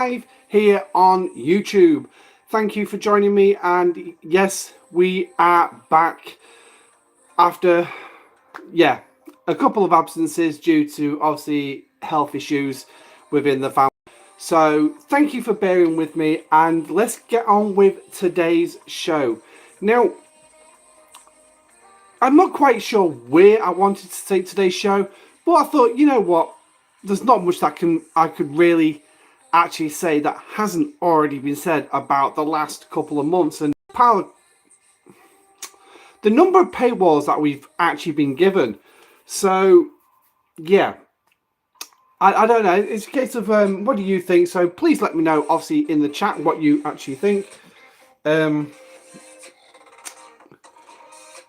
live here on YouTube. Thank you for joining me, and yes, we are back after a couple of absences due to obviously health issues within the family. So thank you for bearing with me, and let's get on with today's show. Now, I'm not quite sure where I wanted to take today's show, but I thought, you know what, there's not much that I could really actually say that hasn't already been said about the last couple of months and the number of paywalls that we've actually been given. So yeah, I don't know. It's a case of what do you think? So please let me know, obviously, in the chat what you actually think.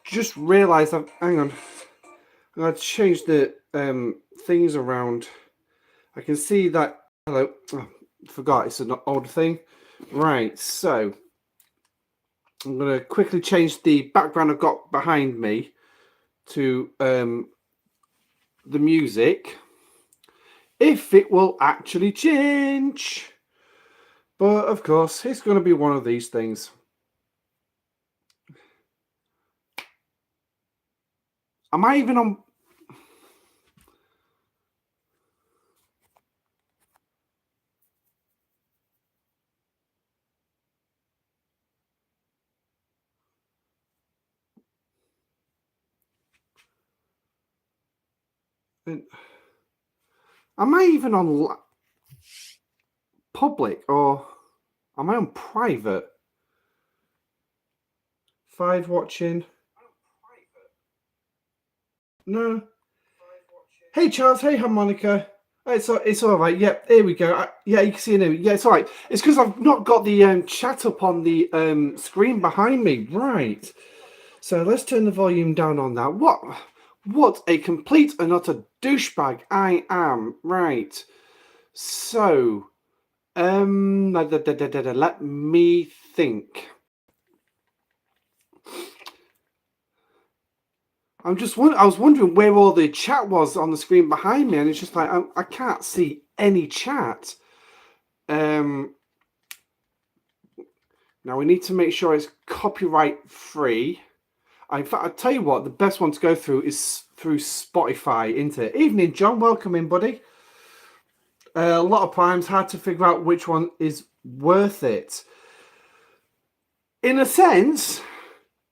Just realised hang on, I'm going to change the things around. I can see that. Hello, forgot it's an old thing. Right, so I'm going to quickly change the background I've got behind me to the music, if it will actually change. But of course, it's going to be one of these things. Am I even on? Am I even on public, or am I on private? 5 watching. No. Hey Charles, hey Harmonica. It's all right. Yep, here we go. Yeah, you can see it now. Yeah, it's all right. It's because I've not got the chat up on the screen behind me. Right. So let's turn the volume down on that. What a complete and utter douchebag I am. Right. So, let me think. I was wondering where all the chat was on the screen behind me, and it's just like I can't see any chat. Now we need to make sure it's copyright free. In fact, I tell you what, the best one to go through is through Spotify, isn't it? Evening, John. Welcome in, buddy. A lot of times, hard to figure out which one is worth it. In a sense,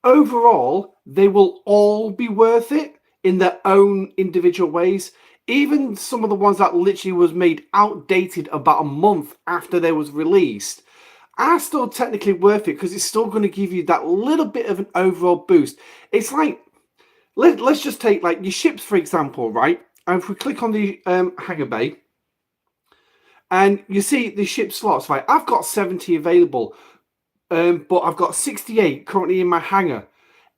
overall, they will all be worth it in their own individual ways. Even some of the ones that literally was made outdated about a month after they was released are still technically worth it, because it's still going to give you that little bit of an overall boost. It's like, let's just take like your ships, for example, right? And if we click on the hangar bay, and you see the ship slots, right? I've got 70 available, but I've got 68 currently in my hangar.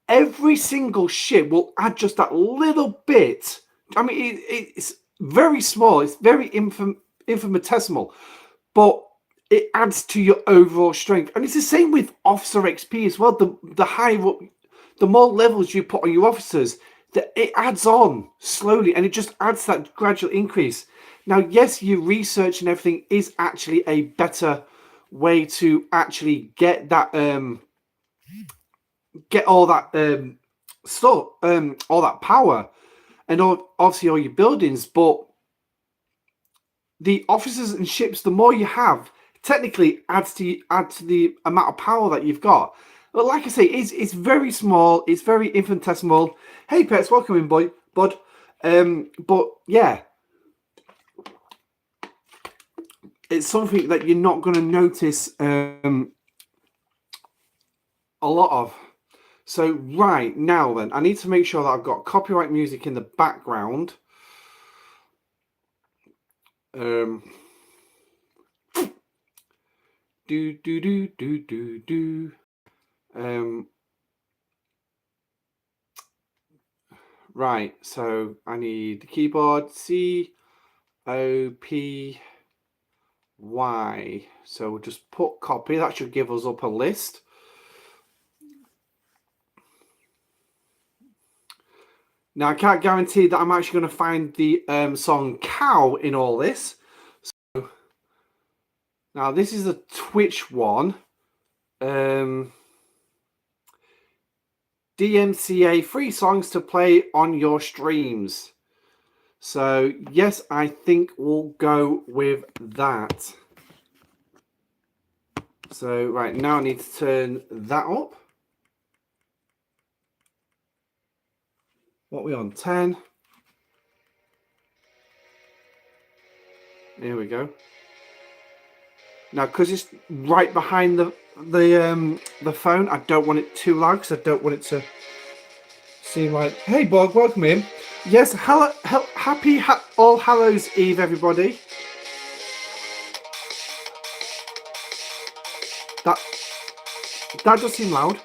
Every single ship will add just that little bit. I mean, it's very small. It's very infinitesimal, but it adds to your overall strength. And it's the same with officer XP as well. The higher up, the more levels you put on your officers, it adds on slowly, and it just adds that gradual increase. Now, yes, your research and everything is actually a better way to actually get that get all that stuff, all that power, and obviously all your buildings. But the officers and ships, the more you have, technically adds to the amount of power that you've got. But like I say, it's very small, it's very infinitesimal. Hey pets, welcome in, bud. But yeah, it's something that you're not going to notice a lot of. So right now then, I need to make sure that I've got copyright music in the background. Right, so I need the keyboard C O P Y. So we'll just put copy. That should give us up a list. Now, I can't guarantee that I'm actually going to find the song Cow in all this. So Now this is a Twitch one. DMCA, free songs to play on your streams. So yes, I think we'll go with that. So right now I need to turn that up. What are we on? 10. Here we go. Now, because it's right behind the phone, I don't want it too loud because I don't want it to seem like, hey, Bog, welcome in. Yes, happy All Hallows Eve, everybody. That does seem loud.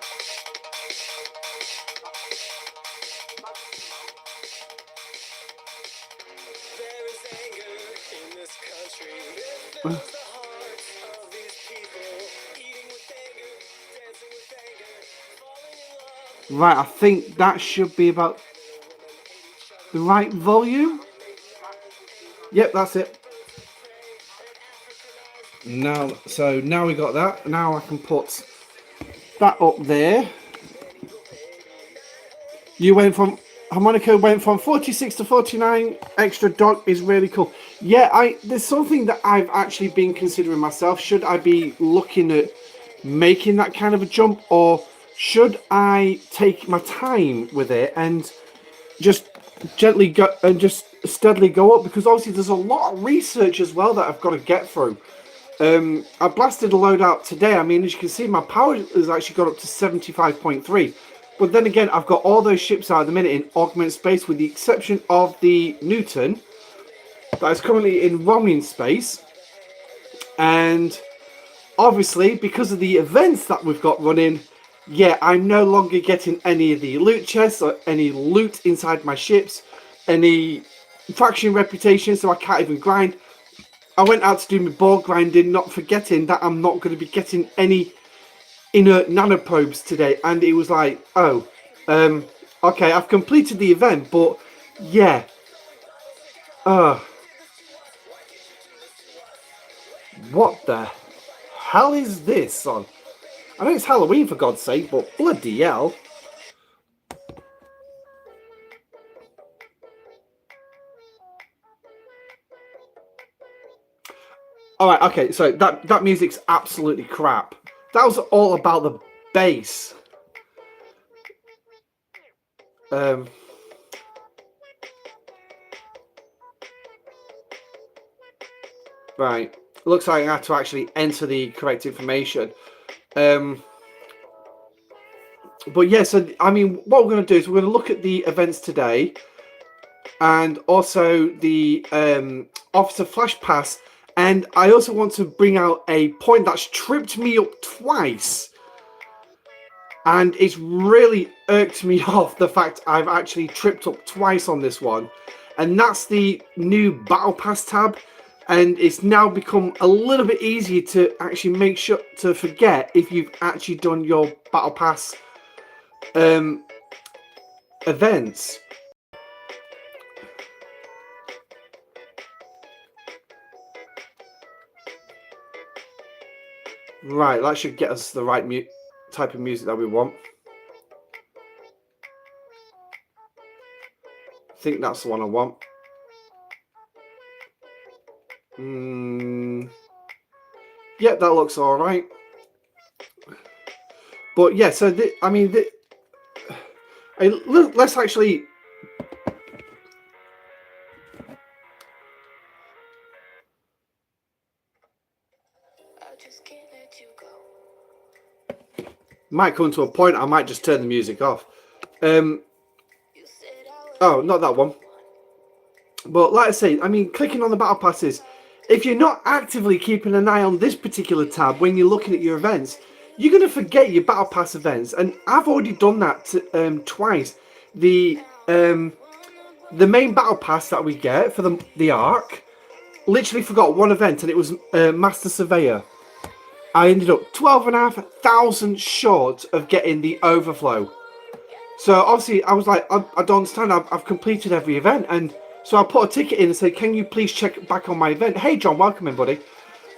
Right, I think that should be about the right volume. Yep, that's it. Now, so now we got that. Now I can put that up there. You went from harmonica went from 46 to 49. Extra dog is really cool. Yeah, there's something that I've actually been considering myself. Should I be looking at making that kind of a jump, or should I take my time with it and just gently go and just steadily go up? Because obviously there's a lot of research as well that I've got to get through. I blasted a load out today. I mean, as you can see, my power has actually got up to 75.3. But then again, I've got all those ships out at the minute in augment space, with the exception of the Newton that is currently in roaming space. And obviously, because of the events that we've got running, yeah, I'm no longer getting any of the loot chests or any loot inside my ships, any faction reputation, so I can't even grind. I went out to do my ball grinding, not forgetting that I'm not going to be getting any inert nanoprobes today, and it was like, oh, okay, I've completed the event, but yeah, what the hell is this on? I know it's Halloween, for God's sake, but bloody hell. Alright, okay, so that music's absolutely crap. That was all about the bass. Right, looks like I have to actually enter the correct information. But yeah, so I mean, what we're going to do is we're going to look at the events today, and also the Officer Flash Pass. And I also want to bring out a point that's tripped me up twice. And it's really irked me off, the fact I've actually tripped up twice on this one. And that's the new Battle Pass tab. And it's now become a little bit easier to actually make sure to forget if you've actually done your Battle Pass events. Right, that should get us the right type of music that we want. I think that's the one I want. Yeah, that looks all right. But yeah, so I mean, let's actually. Might come to a point I might just turn the music off. Oh, not that one. But like I say, I mean, clicking on the battle passes, if you're not actively keeping an eye on this particular tab when you're looking at your events, you're going to forget your battle pass events. And I've already done that twice. The main battle pass that we get for the Ark, literally forgot one event, and it was Master Surveyor. I ended up 12,500 short of getting the overflow. So obviously I was like, I don't understand, I've completed every event. And so I put a ticket in and said, can you please check back on my event? Hey John, welcome in, buddy.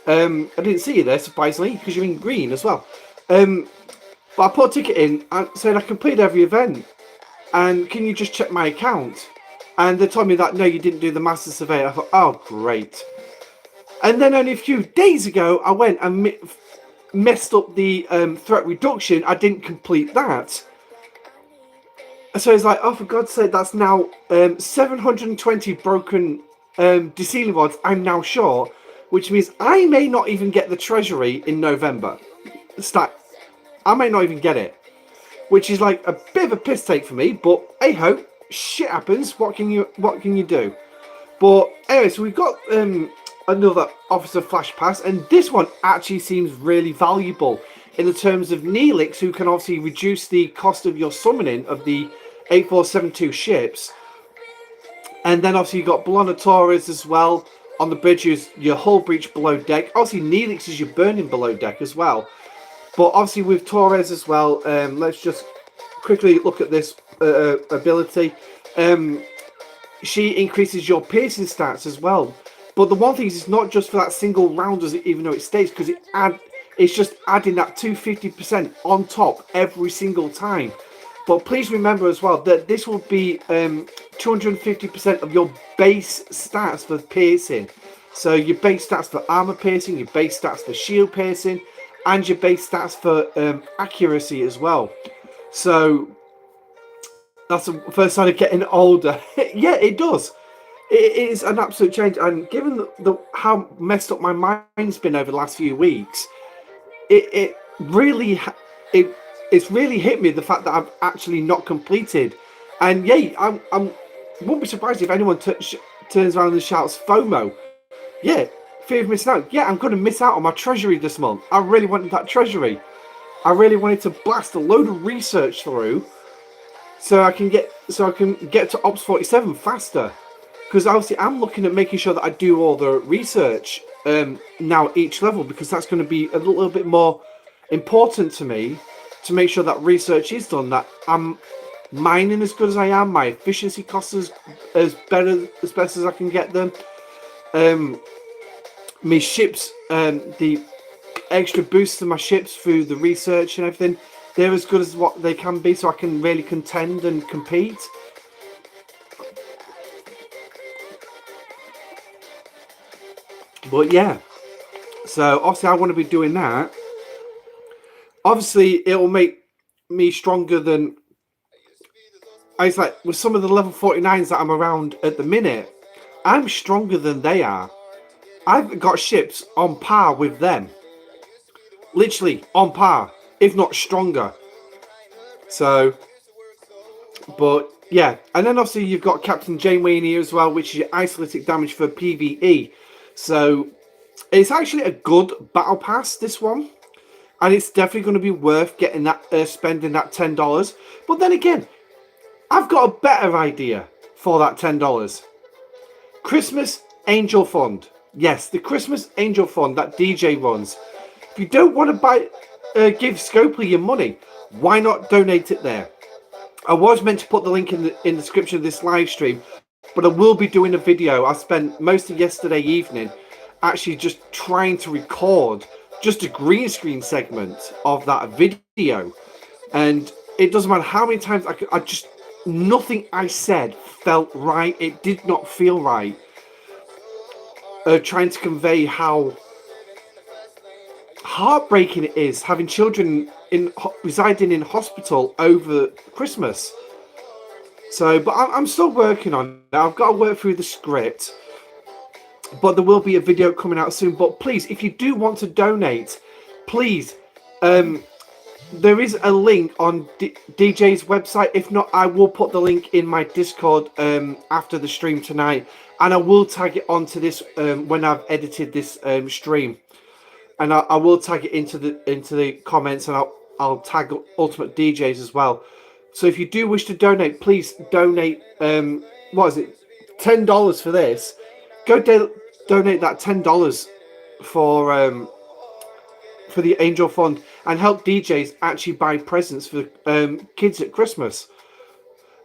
I didn't see you there, surprisingly, because you're in green as well. But I put a ticket in and said I completed every event, and can you just check my account? And they told me that, no, you didn't do the Master Survey. I thought, oh, great. And then only a few days ago, I went and messed up the threat reduction. I didn't complete that. So it's like, oh, for God's sake, that's now 720 broken de-sealing rods I'm now short, which means I may not even get the treasury in November. I may not even get it, which is like a bit of a piss take for me, but hey ho, shit happens. What can you do? But anyway, so we've got another Officer Flash Pass, and this one actually seems really valuable in the terms of Neelix, who can obviously reduce the cost of your summoning of the 8472 ships. And then obviously you've got Bologna Torres as well on the bridge, is your hull breach below deck. Obviously Neelix is your burning below deck as well. But obviously with Torres as well, let's just quickly look at this ability. She increases your piercing stats as well. But the one thing is, it's not just for that single round, does it, even though it stays, because it's just adding that 250% on top every single time. But please remember as well that this will be 250% of your base stats for piercing. So your base stats for armor piercing, your base stats for shield piercing, and your base stats for accuracy as well. So that's the first sign of getting older. Yeah, it does. It is an absolute change. And given how messed up my mind's been over the last few weeks, it's really hit me the fact that I've actually not completed. And yeah, I won't be surprised if anyone turns around and shouts FOMO. Yeah, fear of missing out. Yeah, I'm going to miss out on my treasury this month. I really wanted that treasury. I really wanted to blast a load of research through so I can get to Ops 47 faster. Because obviously I'm looking at making sure that I do all the research now at each level, because that's going to be a little bit more important to me, to make sure that research is done, that I'm mining as good as I am, my efficiency costs as best as I can get them. My ships, the extra boosts to my ships through the research and everything, they're as good as what they can be, so I can really contend and compete. But yeah, so obviously I want to be doing that. Obviously, it will make me stronger than... It's like with some of the level 49s that I'm around at the minute, I'm stronger than they are. I've got ships on par with them. Literally on par, if not stronger. So, but yeah. And then obviously you've got Captain Janeway in here as well, which is your isolatic damage for PvE. So it's actually a good battle pass, this one. And it's definitely going to be worth getting that, spending that $10. But then again, I've got a better idea for that $10. Christmas Angel Fund. Yes, the Christmas Angel Fund that DJ runs. If you don't want to give Scopely your money, why not donate it there? I was meant to put the link in the description of this live stream, but I will be doing a video. I spent most of yesterday evening actually just trying to record just a green screen segment of that video, and it doesn't matter how many times I just nothing I said felt right. It did not feel right. Trying to convey how heartbreaking it is having children residing in hospital over Christmas. So, but I'm still working on it. I've got to work through the script, but there will be a video coming out soon. But please, if you do want to donate, please, there is a link on DJ's website. If not, I will put the link in my Discord after the stream tonight, and I will tag it onto this when I've edited this stream, and I will tag it into the comments, and I'll tag UltimatDJz as well. So if you do wish to donate, please donate. What is it? $10 for this. Go donate that $10 for the Angel Fund and help DJs actually buy presents for kids at Christmas.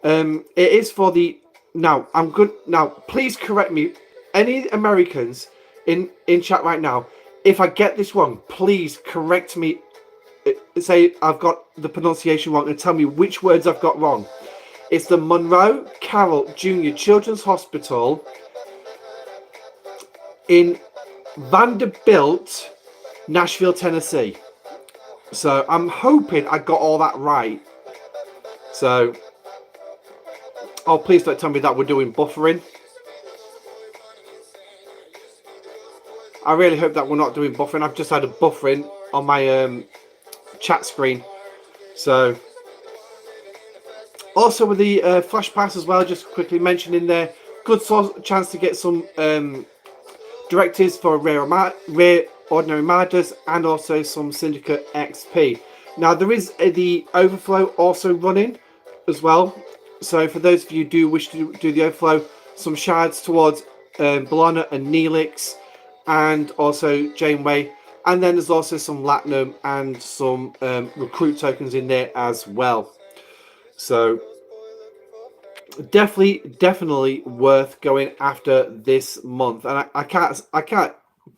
It is for the... Now, I'm good. Now, please correct me. Any Americans in chat right now, if I get this wrong, please correct me. Say I've got the pronunciation wrong and tell me which words I've got wrong. It's the Monroe Carrell Junior Children's Hospital in Vanderbilt, Nashville, Tennessee. So I'm hoping I got all that right. So, oh, please don't tell me that we're doing buffering. I really hope that we're not doing buffering. I've just had a buffering on my chat screen. So, also with the flash pass as well, just quickly mentioning there, good chance to get some directives for rare ordinary Marders and also some Syndicate XP. Now there is the overflow also running as well. So for those of you who do wish to do the overflow, some shards towards Bologna and Neelix and also Janeway. And then there's also some Latinum and some recruit tokens in there as well. So definitely worth going after this month. And I can't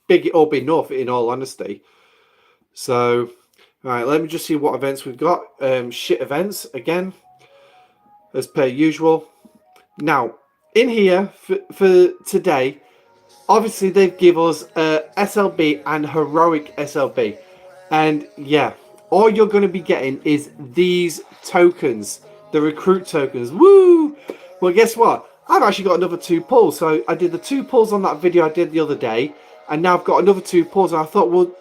big it up enough, in all honesty. So, all right, let me just see what events we've got. Shit events again, as per usual. Now, in here for today, obviously they've give us SLB and heroic SLB, and yeah, all you're going to be getting is these tokens, the recruit tokens. Woo! Well, guess what? I've actually got another 2 pulls. So I did the 2 pulls on that video I did the other day, and now I've got another 2 pulls, and I thought we'll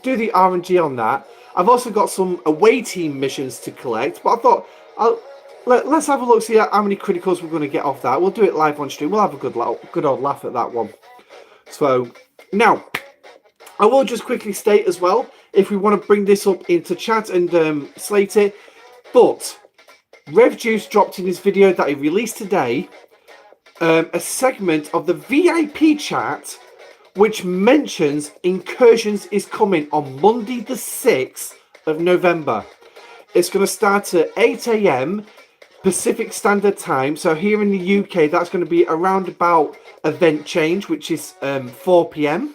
do the RNG on that. I've also got some away team missions to collect, but I thought let's have a look, see how many criticals we're going to get off that. We'll do it live on stream. We'll have a good old laugh at that one. So now I will just quickly state as well, if we want to bring this up into chat and slate it, but Rev Juice dropped in his video that he released today a segment of the VIP chat which mentions Incursions is coming on Monday the 6th of November. It's going to start at 8 AM Pacific Standard Time. So here in the UK, that's going to be around about event change, which is 4 PM.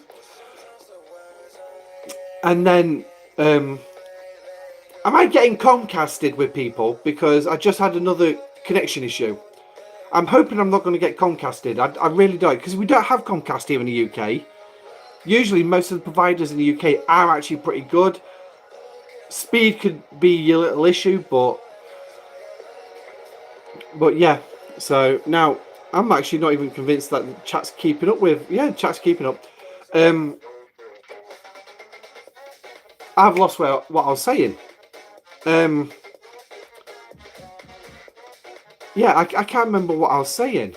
And then, am I getting Comcasted with people? Because I just had another connection issue. I'm hoping I'm not going to get Comcasted. I really don't, because we don't have Comcast here in the UK. Usually, most of the providers in the UK are actually pretty good. Speed could be your little issue, but yeah. So now I'm actually not even convinced that the chat's keeping up with. Yeah, chat's keeping up. I've lost what I was saying. Yeah, I can't remember what I was saying.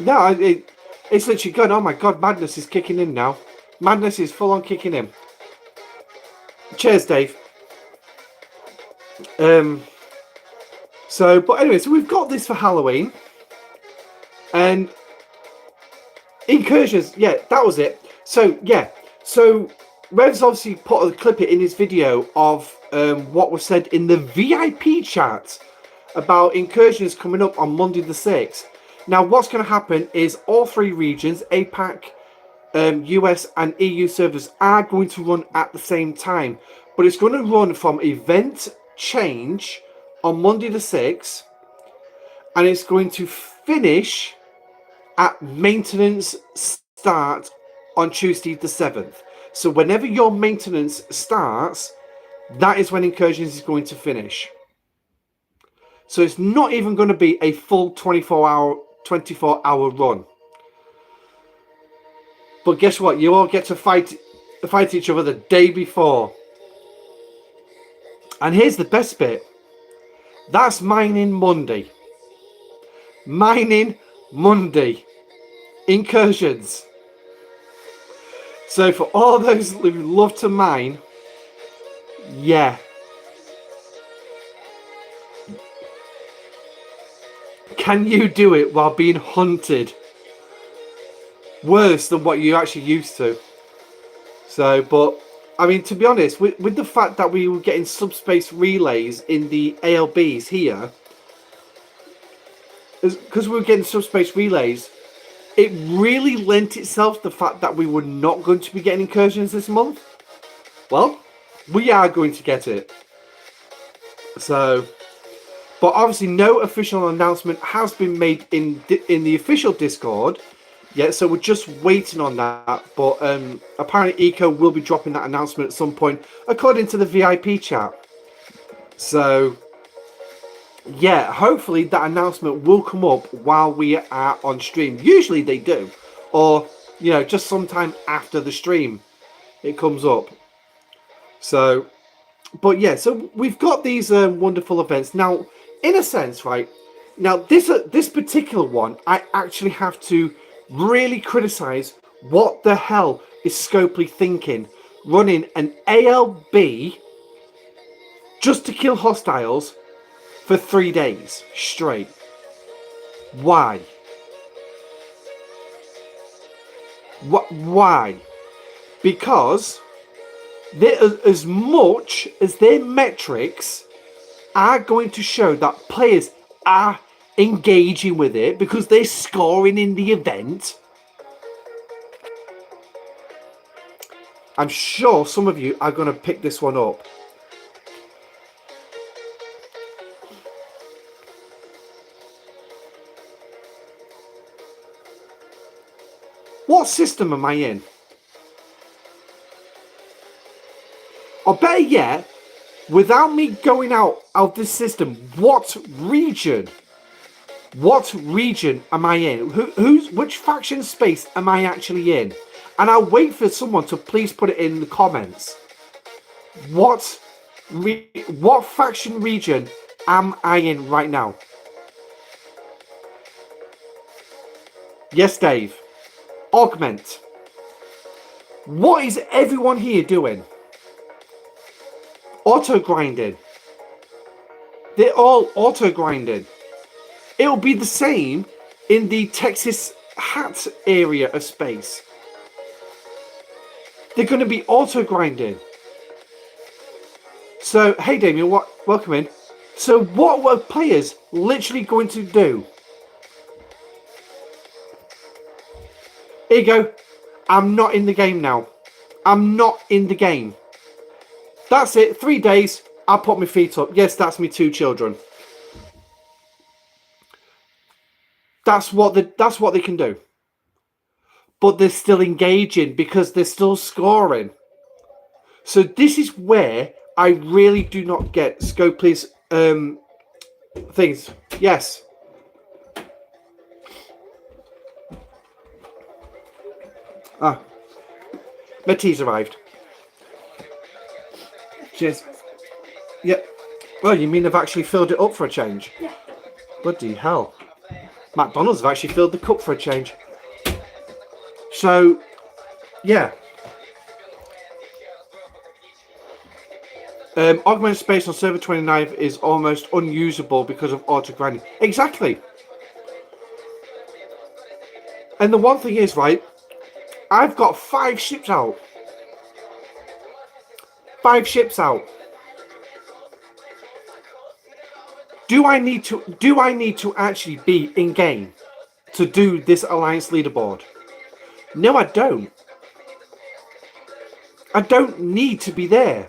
No, it's literally gone. Oh my god, madness is kicking in now. Madness is full on kicking in. Cheers, Dave. So, but anyway, so we've got this for Halloween. And Incursions, yeah, that was it. So, yeah. So, Rev's obviously put a clip in his video of what was said in the VIP chat about Incursions coming up on Monday the 6th. Now, what's going to happen is all 3 regions, APAC, US and EU servers, are going to run at the same time. But it's going to run from event change on Monday the 6th. And it's going to finish at maintenance start on Tuesday the 7th. So whenever your maintenance starts, that is when Incursions is going to finish. So it's not even going to be a full 24-hour run. But guess what? You all get to fight each other the day before. And here's the best bit. That's Mining Monday. Mining Monday. Incursions. So for all those who love to mine, yeah. Can you do it while being hunted? Worse than what you actually used to. So, but, I mean, to be honest, with the fact that we were getting subspace relays in the ALBs here, because we were getting subspace relays, it really lent itself to the fact that we were not going to be getting incursions this month. Well, we are going to get it. So, but obviously no official announcement has been made in the official Discord yet, so we're just waiting on that. But apparently Eco will be dropping that announcement at some point, according to the VIP chat. So, yeah, hopefully that announcement will come up while we are on stream. Usually they do, or you know, just sometime after the stream it comes up. So, but yeah, so we've got these wonderful events now. In a sense, right now, this particular one, I actually have to really criticize what the hell is Scopely thinking, running an ALB just to kill hostiles for 3 days straight. Why? Why? Because as much as their metrics are going to show that players are engaging with it because they're scoring in the event, I'm sure some of you are going to pick this one up. What system am I in? Or better yet, without me going out of this system, what region am I in? Which faction space am I actually in? And I'll wait for someone to please put it in the comments. What faction region am I in right now? Yes, Dave. Augment. What is everyone here doing? Auto grinding. They're all auto grinding. It'll be the same in the Texas hat area of space. They're going to be auto grinding. So, hey Damien, welcome in. So what were players literally going to do? Here you go. I'm not in the game now. I'm not in the game. That's it. 3 days. I'll put my feet up. Yes, that's me 2 children. That's what they can do. But they're still engaging because they're still scoring. So this is where I really do not get Scopely's things. Yes. Ah. My tea's arrived. Cheers. Yep. Well, you mean they've actually filled it up for a change? Yeah. Bloody hell. McDonald's have actually filled the cup for a change. So, yeah. Augmented space on server 29 is almost unusable because of auto grinding. Exactly. And the one thing is, right, I've got 5 ships out. 5 ships out. Do I need to actually be in game to do this alliance leaderboard? No, I don't. I don't need to be there.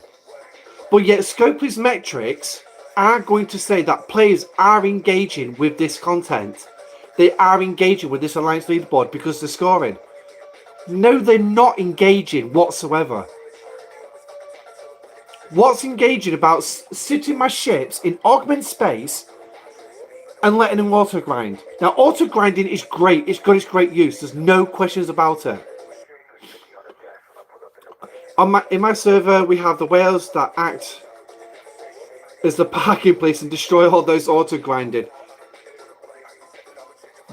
But yet Scopely's metrics are going to say that players are engaging with this content. They are engaging with this alliance leaderboard because they're scoring. No, they're not engaging whatsoever. What's engaging about sitting my ships in augment space and letting them auto grind? Now, auto grinding is great. It's got its great use. There's no questions about it. In my server, we have the whales that act as the parking place and destroy all those auto grinding.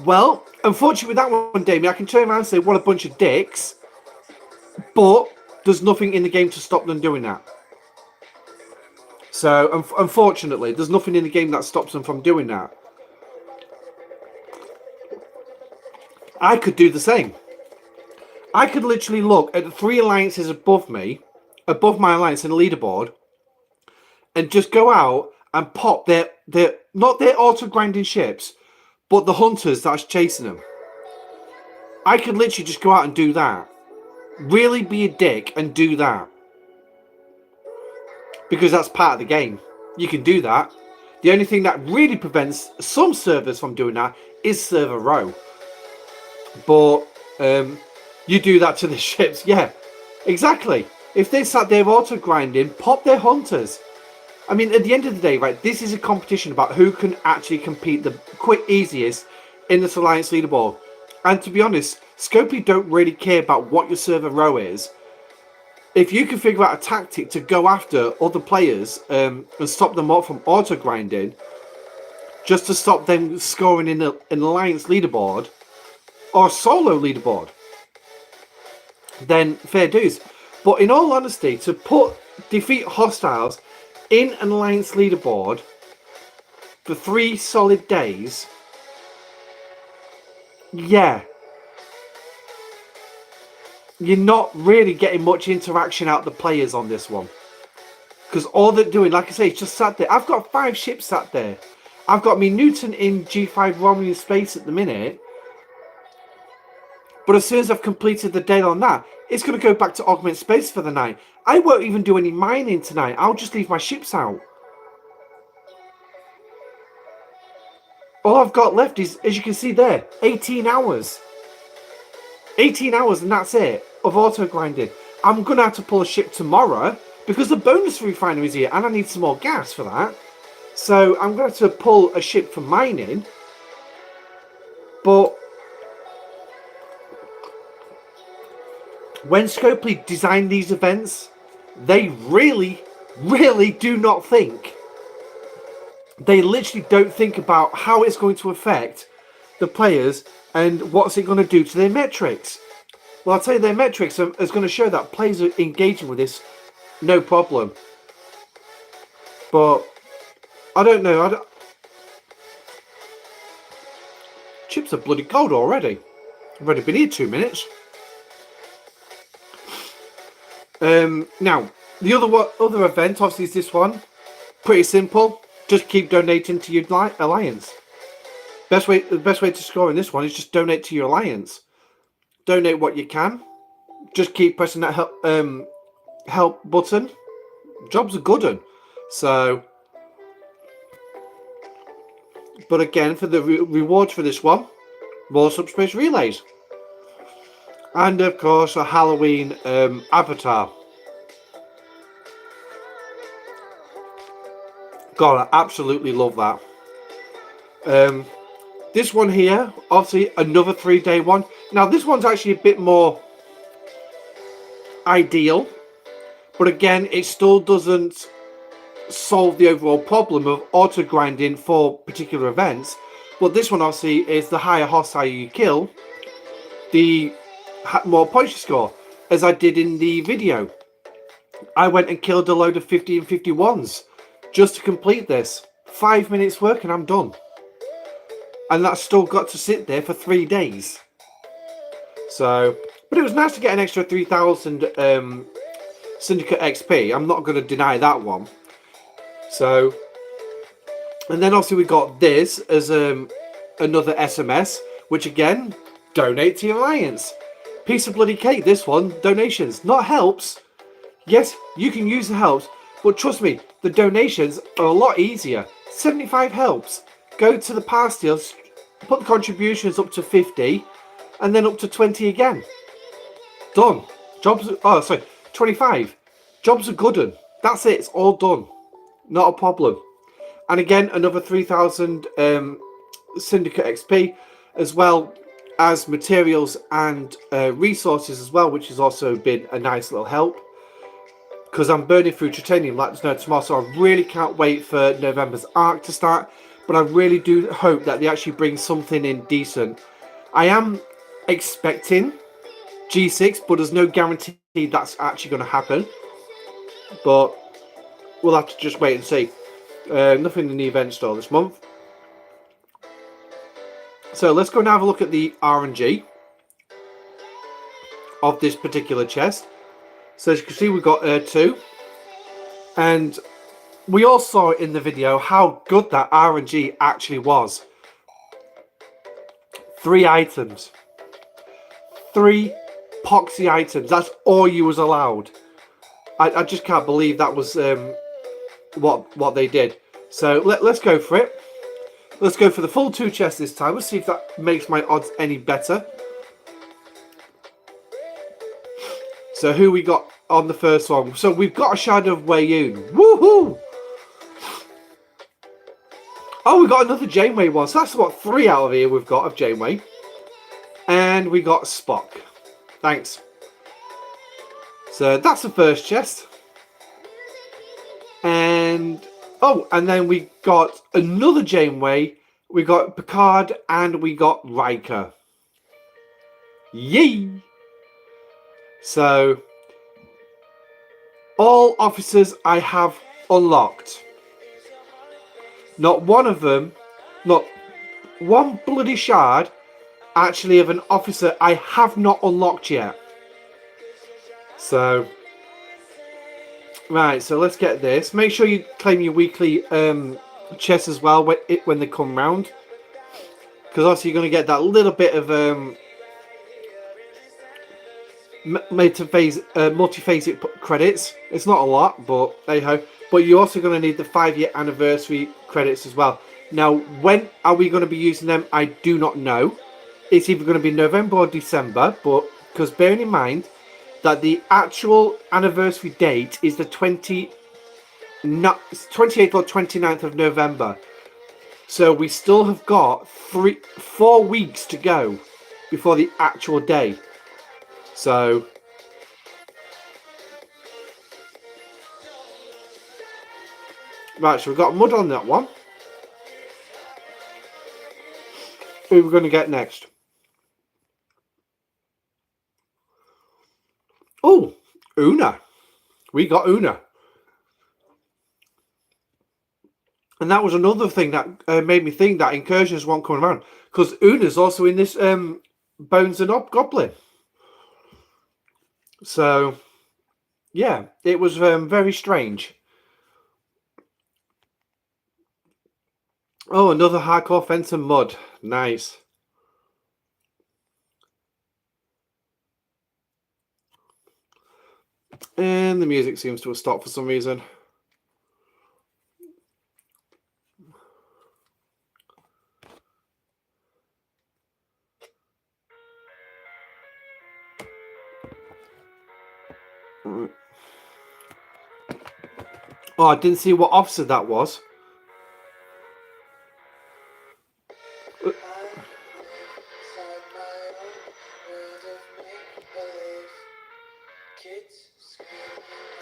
Well, unfortunately with that one, Damien, I can turn around and say, what a bunch of dicks. But there's nothing in the game to stop them doing that. So, unfortunately, there's nothing in the game that stops them from doing that. I could do the same. I could literally look at the 3 alliances above me, above my alliance in the leaderboard, and just go out and pop their not their auto grinding ships, but the hunters that's chasing them. I could literally just go out and do that. Really be a dick and do that. Because that's part of the game. You can do that. The only thing that really prevents some servers from doing that is server row. But you do that to the ships. Yeah, exactly. If they sat there auto grinding, pop their hunters. I mean, at the end of the day, right, this is a competition about who can actually compete the easiest in this Alliance leaderboard. And to be honest, Scopely don't really care about what your server row is. If you can figure out a tactic to go after other players and stop them up from auto grinding, just to stop them scoring in an Alliance leaderboard or solo leaderboard, then fair dues. But in all honesty, to defeat hostiles in an Alliance leaderboard for 3 solid days, yeah, you're not really getting much interaction out of the players on this one. Because all they're doing, like I say, is just sat there. I've got 5 ships sat there. I've got me Newton in G5 Romulan space at the minute. But as soon as I've completed the day on that, it's going to go back to augment space for the night. I won't even do any mining tonight. I'll just leave my ships out. All I've got left is, as you can see there, 18 hours. 18 hours and that's it, of auto grinding. I'm going to have to pull a ship tomorrow because the bonus refinery is here and I need some more gas for that. So I'm going to have to pull a ship for mining. But when Scopely designed these events, they really, really do not think. They literally don't think about how it's going to affect the players and what's it going to do to their metrics. Well, I'll tell you, their metrics is going to show that players are engaging with this, no problem. But I don't know. Chips are bloody cold already. I've already been here 2 minutes. Now, the other event, obviously, is this one. Pretty simple. Just keep donating to your alliance. The best way to score in this one is just donate to your alliance. Donate what you can. Just keep pressing that help button. Job's a good one. So, but again, for the rewards for this one, more subspace relays. And of course, a Halloween avatar. God, I absolutely love that. This one here, obviously another 3-day one. Now this one's actually a bit more ideal, but again, it still doesn't solve the overall problem of auto grinding for particular events. But this one obviously is the higher hostile you kill, the more points you score. As I did in the video, I went and killed a load of 50 and 51s just to complete this. 5 minutes work and I'm done. And that's still got to sit there for 3 days. So, but it was nice to get an extra 3,000 Syndicate XP. I'm not going to deny that one. So, and then obviously we got this as another SMS, which again, donate to your alliance. Piece of bloody cake, this one. Donations, not helps. Yes, you can use the helps, but trust me, the donations are a lot easier. 75 helps. Go to the past deals, put the contributions up to 50, and then up to 20 again. Done. Jobs. Oh, sorry, 25. Jobs are good one. That's it. It's all done. Not a problem. And again, another 3,000 Syndicate XP, as well as materials and resources as well, which has also been a nice little help. Because I'm burning through titanium like there's no tomorrow, so I really can't wait for November's arc to start. But I really do hope that they actually bring something in decent. I am expecting G6, but there's no guarantee that's actually going to happen. But we'll have to just wait and see. Nothing in the event store this month. So let's go and have a look at the RNG of this particular chest. So as you can see, we've got 2. And we all saw in the video how good that RNG actually was. 3 items. 3 poxy items. That's all you was allowed. I just can't believe that was what they did. So let's go for it. Let's go for the full 2 chests this time. Let's see if that makes my odds any better. So who we got on the first one? So we've got a Shadow of Wayun. Woohoo! Oh, we got another Janeway one. So that's what 3 out of here we've got of Janeway. And we got Spock. Thanks. So that's the first chest. And oh, and then we got another Janeway. We got Picard and we got Riker. Yay! So all officers I have unlocked. Not one of them, not one bloody shard actually of an officer I have not unlocked yet. So, right, so let's get this. Make sure you claim your weekly chests as well when they come round. Because obviously you're going to get that little bit of multi-phasic credits. It's not a lot, but hey ho. But you're also going to need the 5-year anniversary credits as well. Now, when are we going to be using them? I do not know. It's either going to be November or December, but because bearing in mind that the actual anniversary date is the 28th or 29th of November. So we still have got 4 weeks to go before the actual day. So right, so we've got mud on that one. Who are we going to get next? Oh, Una. We got Una. And that was another thing that made me think that incursions won't come around. Because Una's also in this Bones and Goblin. So, yeah, it was very strange. Oh, another hardcore fence and mud. Nice. And the music seems to have stopped for some reason. Oh, I didn't see what officer that was.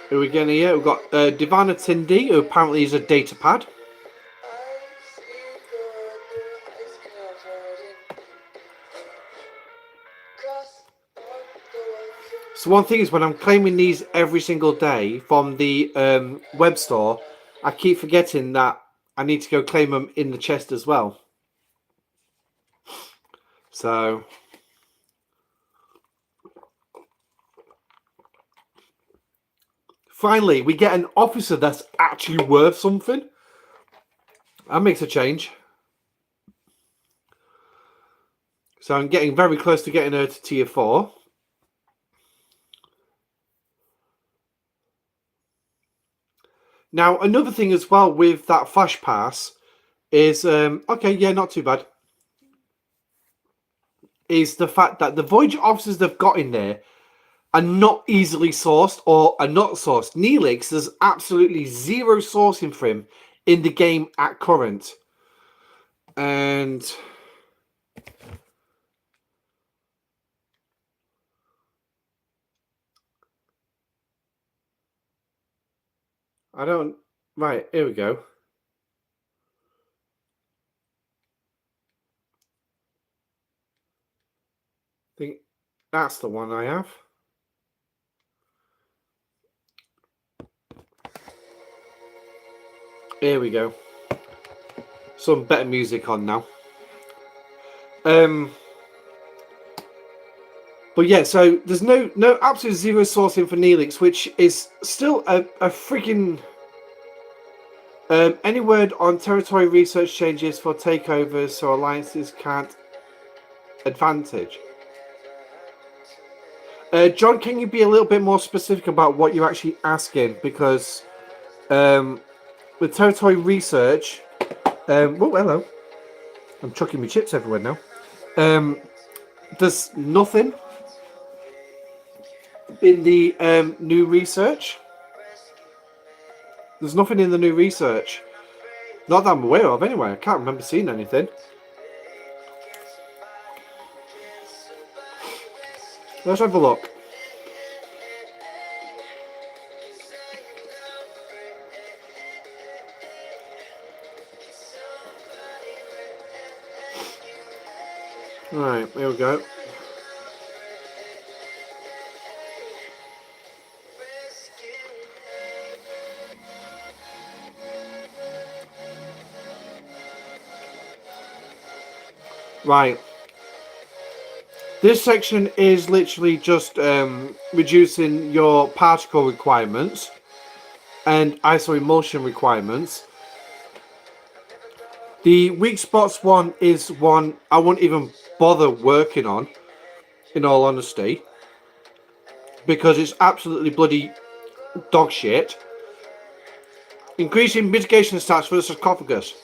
Who are we getting here? We've got Divana Tindi, who apparently is a data pad. So one thing is, when I'm claiming these every single day from the web store, I keep forgetting that I need to go claim them in the chest as well. So finally, we get an officer that's actually worth something. That makes a change. So I'm getting very close to getting her to tier 4. Now, another thing as well with that flash pass is, okay, yeah, not too bad, is the fact that the Voyager officers they've got in there are not easily sourced or are not sourced. Neelix, there's absolutely zero sourcing for him in the game at current. And I don't... Right, here we go. I think that's the one I have. Here we go. Some better music on now. But yeah, so there's no absolute zero sourcing for Neelix, which is still a freaking... any word on territory research changes for takeovers so alliances can't advantage. John, can you be a little bit more specific about what you're actually asking? Because with territory research, oh, hello. I'm chucking my chips everywhere now. There's nothing in the new research. There's nothing in the new research. Not that I'm aware of, anyway. I can't remember seeing anything. Let's have a look. Right, here we go. Right. This section is literally just reducing your particle requirements and iso emulsion requirements. The weak spots one is one I won't even bother working on, in all honesty, because it's absolutely bloody dog shit. Increasing mitigation stats for the sarcophagus,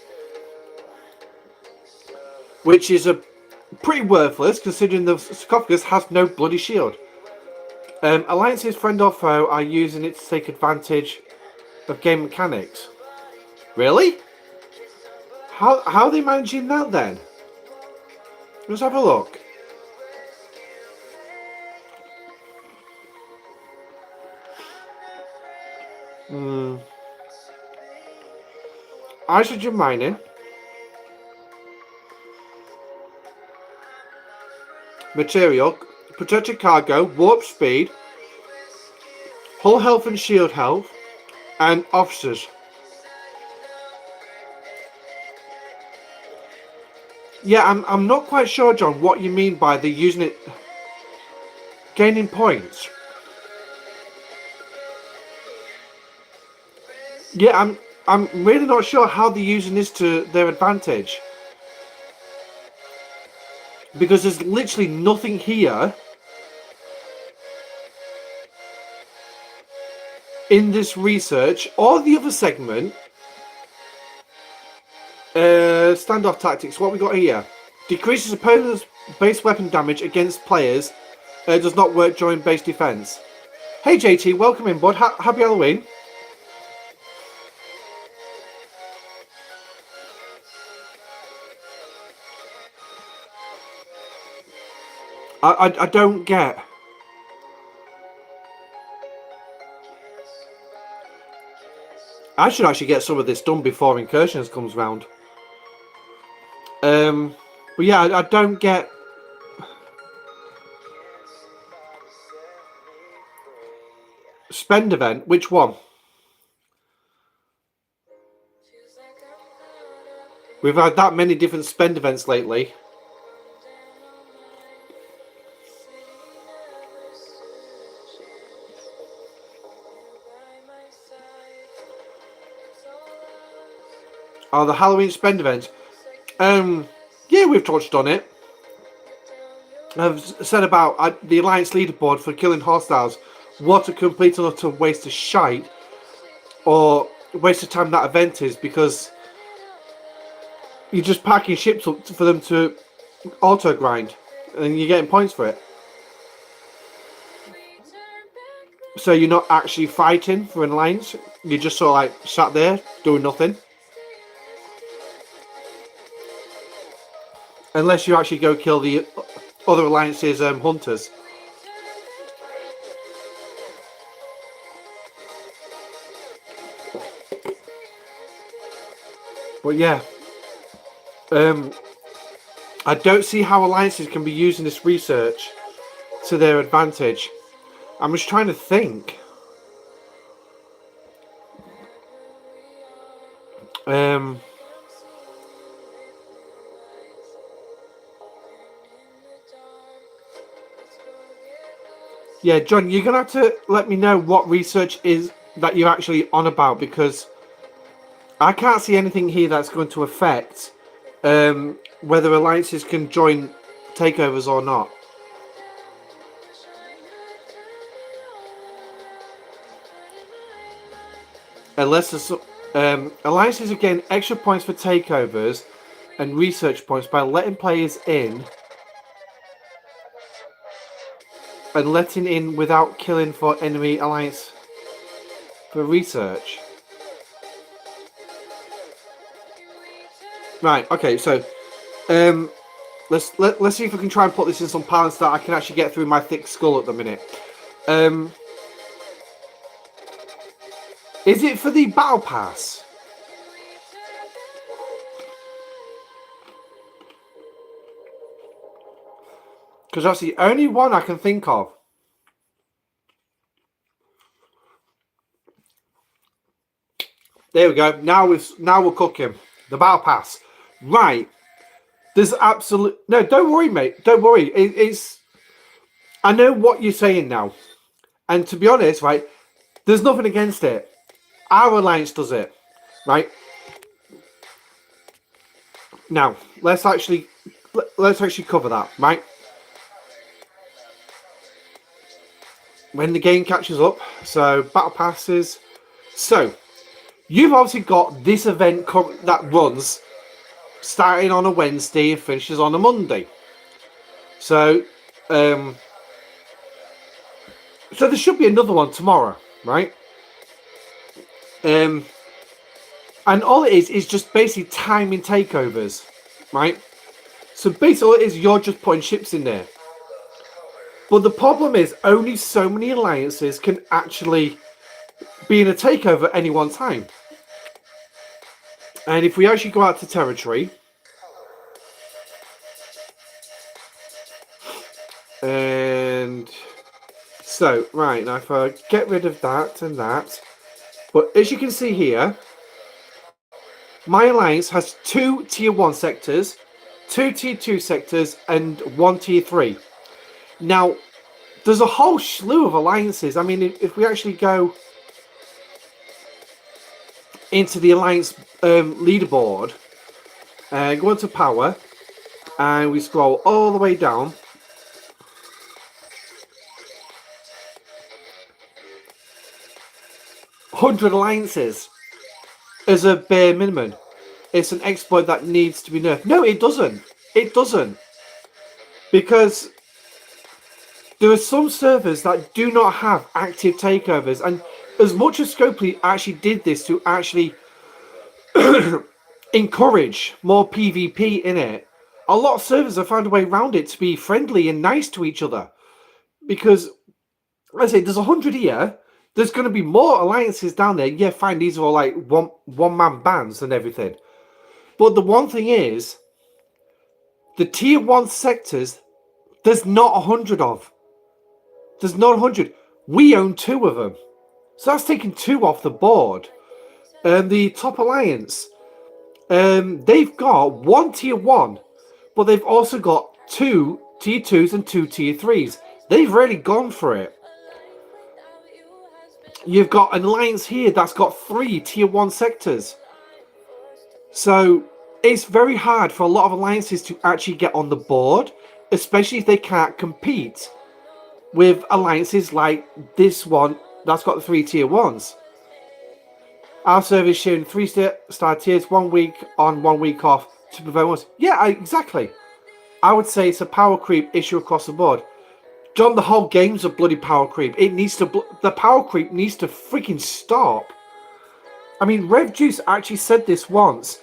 which is a pretty worthless considering the sarcophagus has no bloody shield. Alliances, friend or foe, are using it to take advantage of game mechanics. Really? How are they managing that then? Let's have a look. Hydrogen mining. Material. Protected cargo. Warp speed. Hull health and shield health. And officers. Yeah, I'm not quite sure, John, what you mean by the using it, gaining points. Yeah, I'm really not sure how they're using this to their advantage, because there's literally nothing here in this research or the other segment. Standoff tactics. What we got here? Decreases opponent's base weapon damage against players. Does not work during base defense. Hey JT, welcome in, bud. Happy Halloween. I don't get. I should actually get some of this done before Incursions comes round. But yeah, I don't get. Spend event, which one? We've had that many different spend events lately. Oh, the Halloween spend event. Yeah, we've touched on it. I've said about the Alliance leaderboard for killing hostiles. What a complete and utter waste of shite, or waste of time that event is, because you're just packing ships up for them to auto grind, and you're getting points for it. So you're not actually fighting for an alliance. You're just sort of like sat there doing nothing. Unless you actually go kill the other alliance's hunters. But yeah, I don't see how alliances can be using this research to their advantage. I'm just trying to think. Yeah, John, you're gonna have to let me know what research is that you're actually on about, because I can't see anything here that's going to affect whether alliances can join takeovers or not. Unless alliances gain extra points for takeovers and research points by letting players in and letting in without killing for enemy alliance for research. Right, okay, so let's see if we can try and put this in some balance that I can actually get through my thick skull at the minute. Is it for the battle pass? Because that's the only one I can think of. There we go. Now we're cooking. The battle pass. Right. There's absolute... No, don't worry, mate. Don't worry. It's... I know what you're saying now. And to be honest, right, there's nothing against it. Our alliance does it. Right? Now, let's actually cover that, right? When the game catches up. So, battle passes. So, you've obviously got this event that runs starting on a Wednesday and finishes on a Monday. So, so there should be another one tomorrow, right? And all it is just basically timing takeovers, right? So basically all it is, you're just putting ships in there. But the problem is only so many alliances can actually be in a takeover at any one time. And if we actually go out to territory, and so, right, now if I get rid of that and that, but as you can see here, my alliance has 2 tier 1 sectors, 2 tier 2 sectors, and 1 tier 3. Now, there's a whole slew of alliances. I mean, if we actually go into the alliance leaderboard, go into power, and we scroll all the way down. "100 alliances as a bare minimum." It's an exploit that needs to be nerfed. No, it doesn't. It doesn't. Because there are some servers that do not have active takeovers, and as much as Scopely actually did this to actually encourage more PvP in it, a lot of servers have found a way around it to be friendly and nice to each other. Because, I say, there's 100 here. There's going to be more alliances down there. Yeah, fine, these are all like one-man bands and everything. But the one thing is, the tier 1 sectors, there's not 100 of. There's not 100. We own 2 of them. So that's taking 2 off the board. The top alliance, they've got 1 tier 1, but they've also got 2 tier 2s and 2 tier 3s. They've really gone for it. You've got an alliance here that's got 3 tier 1 sectors. So it's very hard for a lot of alliances to actually get on the board, especially if they can't compete with alliances like this one that's got the 3 tier 1s. Our service sharing 3-star tiers, 1 week on, 1 week off to prevent us. Yeah, exactly. I would say it's a power creep issue across the board. John, the whole game's a bloody power creep. It needs to. The power creep needs to freaking stop. I mean, Rev Juice actually said this once.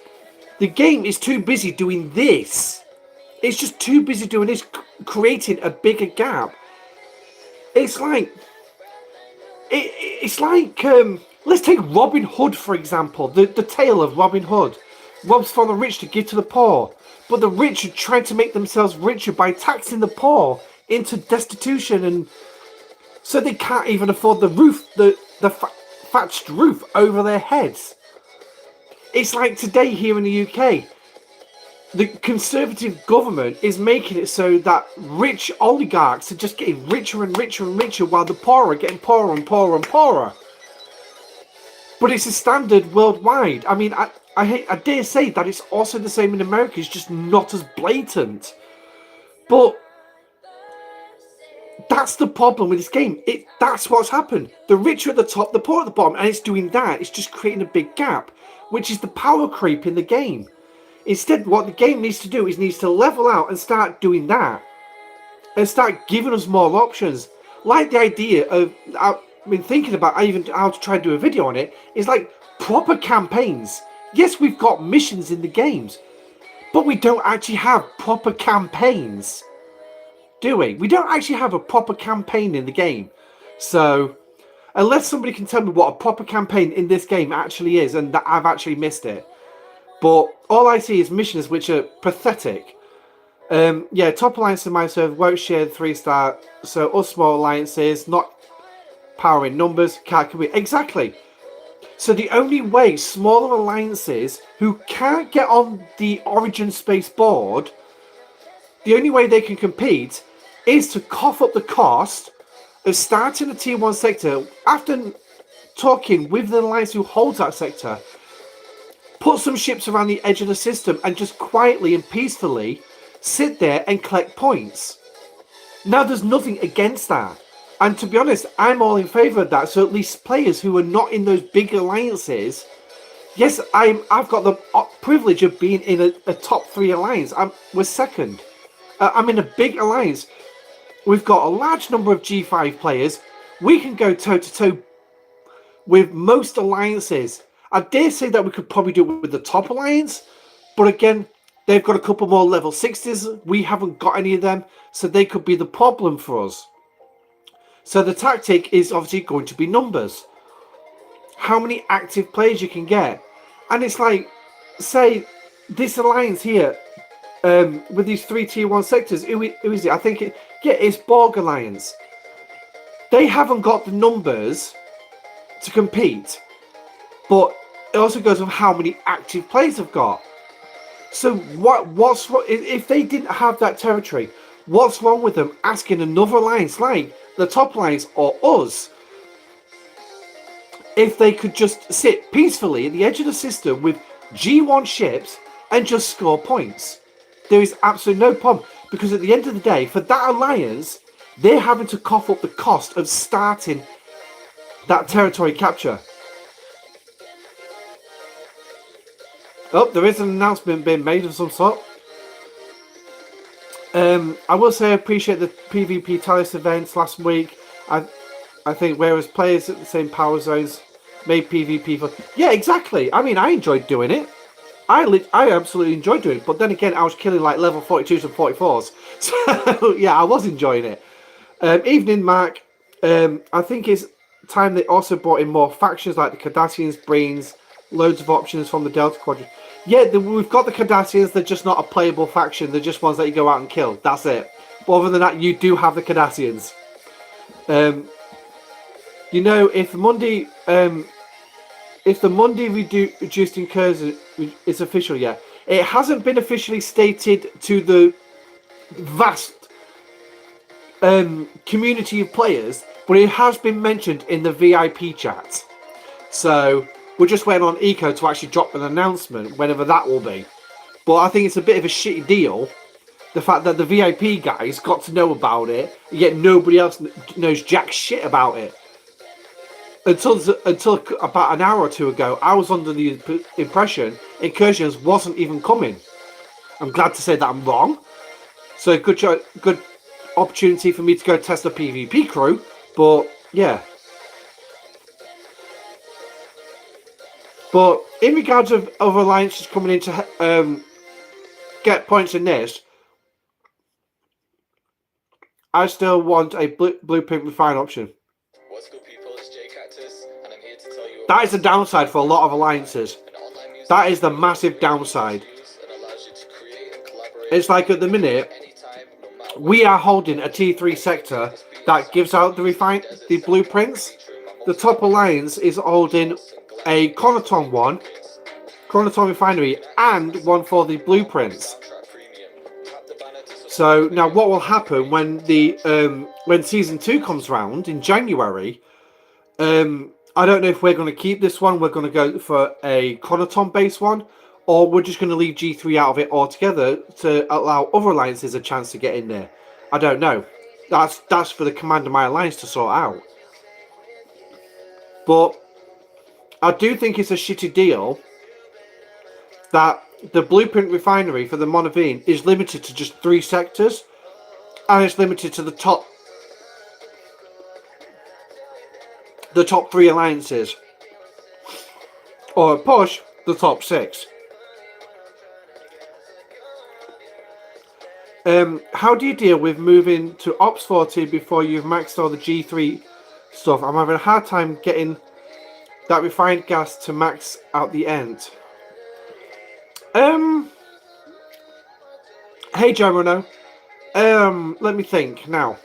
The game is too busy doing this. It's just too busy doing this, creating a bigger gap. It's like... It's like... let's take Robin Hood, for example. The tale of Robin Hood. Robs from the rich to give to the poor. But the rich are trying to make themselves richer by taxing the poor into destitution, and so they can't even afford the roof, the thatched roof over their heads. It's like today here in the UK, the Conservative government is making it so that rich oligarchs are just getting richer and richer and richer, while the poor are getting poorer and poorer and poorer. But it's a standard worldwide. I mean, I dare say that it's also the same in America. It's just not as blatant. But that's the problem with this game. That's what's happened. The rich are at the top, the poor at the bottom, and it's doing that. It's just creating a big gap, which is the power creep in the game. Instead, what the game needs to do is needs to level out and start doing that, and start giving us more options. Like the idea of, I've been thinking about how to try and do a video on it, is like proper campaigns. Yes, we've got missions in the games, but we don't actually have proper campaigns. Do we? We don't actually have a proper campaign in the game. So, unless somebody can tell me what a proper campaign in this game actually is, and that I've actually missed it. But all I see is missions which are pathetic. Yeah, top alliances in my server won't share the 3-star, so us small alliances, not power in numbers, can't compete. Exactly. So the only way smaller alliances who can't get on the Origin Space board, the only way they can compete is to cough up the cost of starting a tier 1 sector after talking with the alliance who holds that sector, put some ships around the edge of the system and just quietly and peacefully sit there and collect points. Now, there's nothing against that. And to be honest, I'm all in favour of that. So at least players who are not in those big alliances, yes, I've got the privilege of being in a top 3 alliance. We're second. I'm in a big alliance. We've got a large number of G5 players. We can go toe-to-toe with most alliances. I dare say that we could probably do it with the top alliance. But again, they've got a couple more level 60s. We haven't got any of them. So they could be the problem for us. So the tactic is obviously going to be numbers. How many active players you can get. And it's like, say, this alliance here, with these 3 tier 1 sectors, who is it? I think it's Borg Alliance. They haven't got the numbers to compete, but it also goes on how many active players they've got. So what's if they didn't have that territory? What's wrong with them asking another alliance like the top alliance or us if they could just sit peacefully at the edge of the system with G1 ships and just score points? There is absolutely no problem, because at the end of the day, for that alliance, they're having to cough up the cost of starting that territory capture. Oh, there is an announcement being made of some sort. I will say I appreciate the PvP Talis events last week. I think whereas players at the same power zones made PvP for... Yeah, exactly. I mean, I enjoyed doing it. I absolutely enjoyed doing it, but then again, I was killing like level 42s and 44s. So, yeah, I was enjoying it. Evening, Mark. I think it's time they also brought in more factions like the Cardassians, Breens, loads of options from the Delta Quadrant. Yeah, we've got the Cardassians. They're just not a playable faction. They're just ones that you go out and kill. That's it. But other than that, you do have the Cardassians. You know, if the Monday reduced incursion is official yet, it hasn't been officially stated to the vast community of players, but it has been mentioned in the VIP chat. So we're just waiting on Eco to actually drop an announcement whenever that will be. But I think it's a bit of a shitty deal, the fact that the VIP guys got to know about it, yet nobody else knows jack shit about it. Until about an hour or two ago, I was under the impression incursions wasn't even coming. I'm glad to say that I'm wrong. So good opportunity for me to go test the PvP crew. But yeah. But in regards of other alliances coming in to get points in this, I still want a blueprint refine option. What's good, people? It's J-Cactus, and I'm here to tell you that is a downside for a lot of alliances. That is the massive downside. It's like at the minute, we are holding a T3 sector that gives out the blueprints. The top alliance is holding a Chronoton refinery, and one for the blueprints. So now, what will happen when when season 2 comes round in January? I don't know if we're going to keep this one. We're going to go for a Chronoton based one, or we're just going to leave G3 out of it altogether to allow other alliances a chance to get in there. I don't know. That's for the commander of my alliance to sort out. But I do think it's a shitty deal that the blueprint refinery for the Monavine is limited to just 3 sectors, and it's limited to the top 3 alliances, or push the top 6. How do you deal with moving to Ops 40 before you've maxed all the G3 stuff? I'm having a hard time getting that refined gas to max out the end. Hey Joe Renault. Let me think now.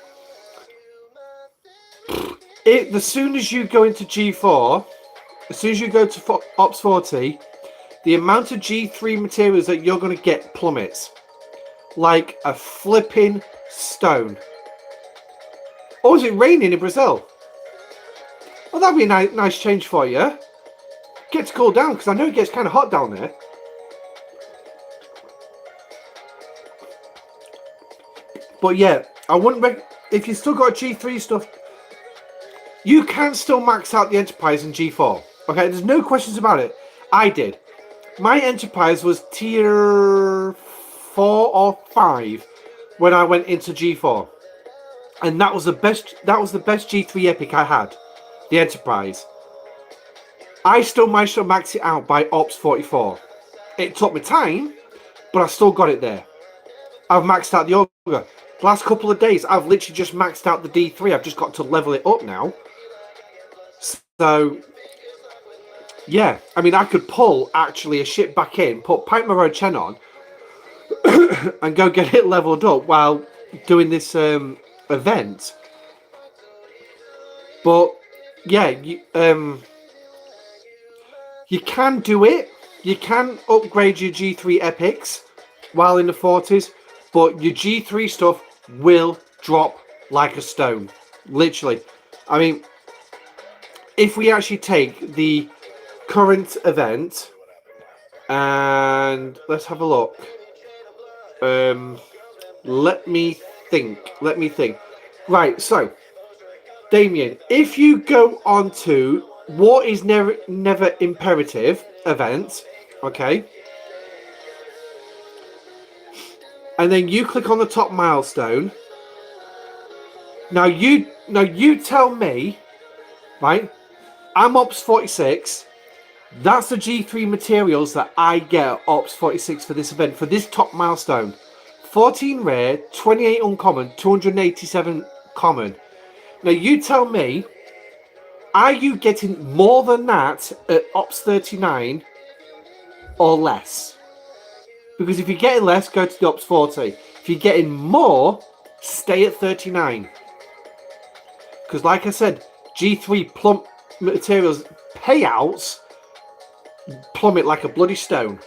As soon as you go into G4, as soon as you go to Ops 40, the amount of G3 materials that you're going to get plummets. Like a flipping stone. Oh, is it raining in Brazil? Oh, that'd be a nice change for you. Get to cool down, because I know it gets kind of hot down there. But yeah, I wouldn't... If you still got G3 stuff, you can still max out the Enterprise in G4. Okay, there's no questions about it. I did. My Enterprise was tier 4 or 5 when I went into G4. And that was the best G3 epic I had. The Enterprise. I still managed to max it out by Ops 44. It took me time, but I still got it there. I've maxed out the Ogre. The last couple of days, I've literally just maxed out the D3. I've just got to level it up now. So, yeah. I mean, I could pull, actually, a ship back in, put Pipe Monroe Chen on, and go get it leveled up while doing this event. But, yeah, you can do it. You can upgrade your G3 epics while in the 40s, but your G3 stuff will drop like a stone. Literally. I mean, if we actually take the current event and let's have a look. Let me think. Right, so Damien, if you go on to War is never imperative event, okay, and then you click on the top milestone. Now you tell me, right? I'm Ops 46. That's the G3 materials that I get at Ops 46 for this event, for this top milestone. 14 rare, 28 uncommon, 287 common. Now you tell me, are you getting more than that at Ops 39 or less? Because if you're getting less, go to the Ops 40. If you're getting more, stay at 39. Because like I said, G3 plump materials payouts plummet like a bloody stone.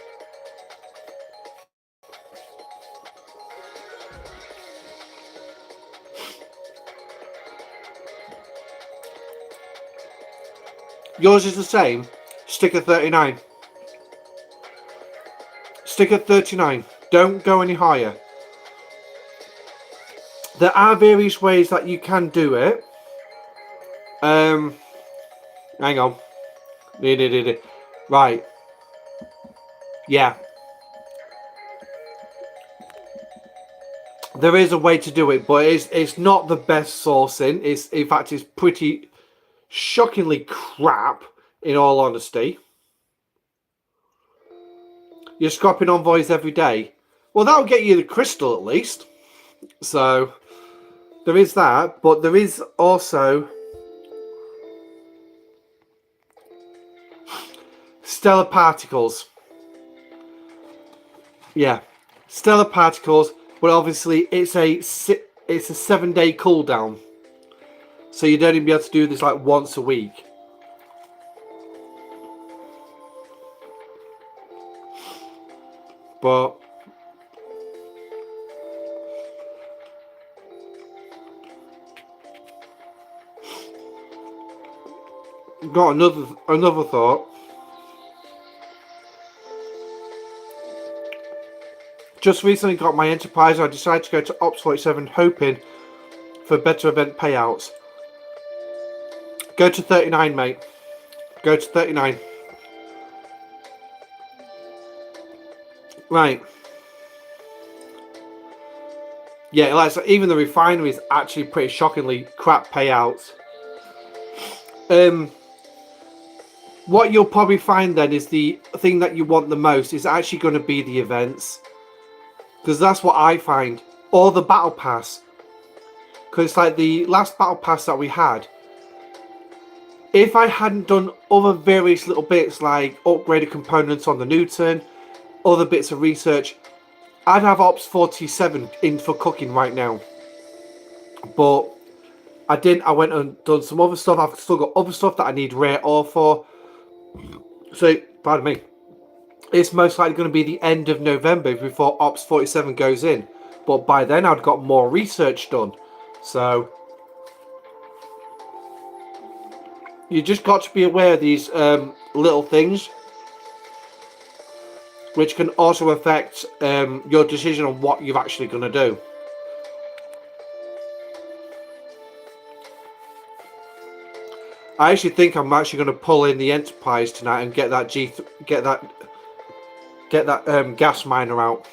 Yours is the same. Stick at 39. Stick at 39. Don't go any higher. There are various ways that you can do it. Hang on. Right. Yeah. There is a way to do it, but it's not the best sourcing. In fact, it's pretty shockingly crap, in all honesty. You're scrapping envoys every day. Well, that'll get you the crystal at least. So there is that, but there is also stellar particles. Yeah, stellar particles, but obviously it's a 7-day cooldown, so you'd only be able to do this like once a week. But got another thought. Just recently got my enterprise. I decided to go to Ops 47 hoping for better event payouts. Go to 39, mate. Go to 39. Right. Yeah, like, so even the refinery is actually pretty shockingly crap payouts. What you'll probably find then is the thing that you want the most is actually going to be the events. Because that's what I find. Or the battle pass. Because it's like the last battle pass that we had. If I hadn't done other various little bits like upgraded components on the Newton, other bits of research, I'd have Ops 47 in for cooking right now. But I didn't. I went and done some other stuff. I've still got other stuff that I need rare ore for. So, pardon me. It's most likely going to be the end of November before Ops 47 goes in. But by then I'd got more research done. So, you just got to be aware of these little things, which can also affect your decision on what you're actually going to do. I actually think I'm actually going to pull in the Enterprise tonight and get that gas miner out.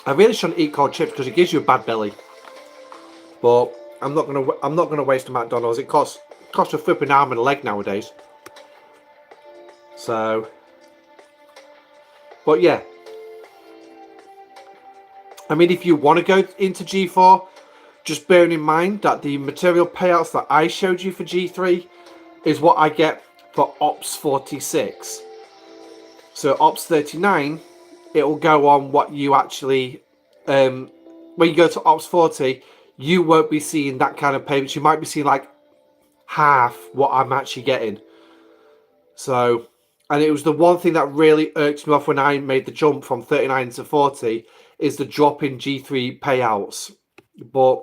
I really shouldn't eat cold chips because it gives you a bad belly. But I'm not gonna waste a McDonald's. It costs a flipping arm and a leg nowadays. So, but yeah. I mean, if you want to go into G4, just bearing in mind that the material payouts that I showed you for G3 is what I get for Ops 46. So Ops 39, it will go on what you actually, when you go to Ops 40, you won't be seeing that kind of payments. You might be seeing like half what I'm actually getting. So, and it was the one thing that really irked me off when I made the jump from 39 to 40 is the drop in G3 payouts. But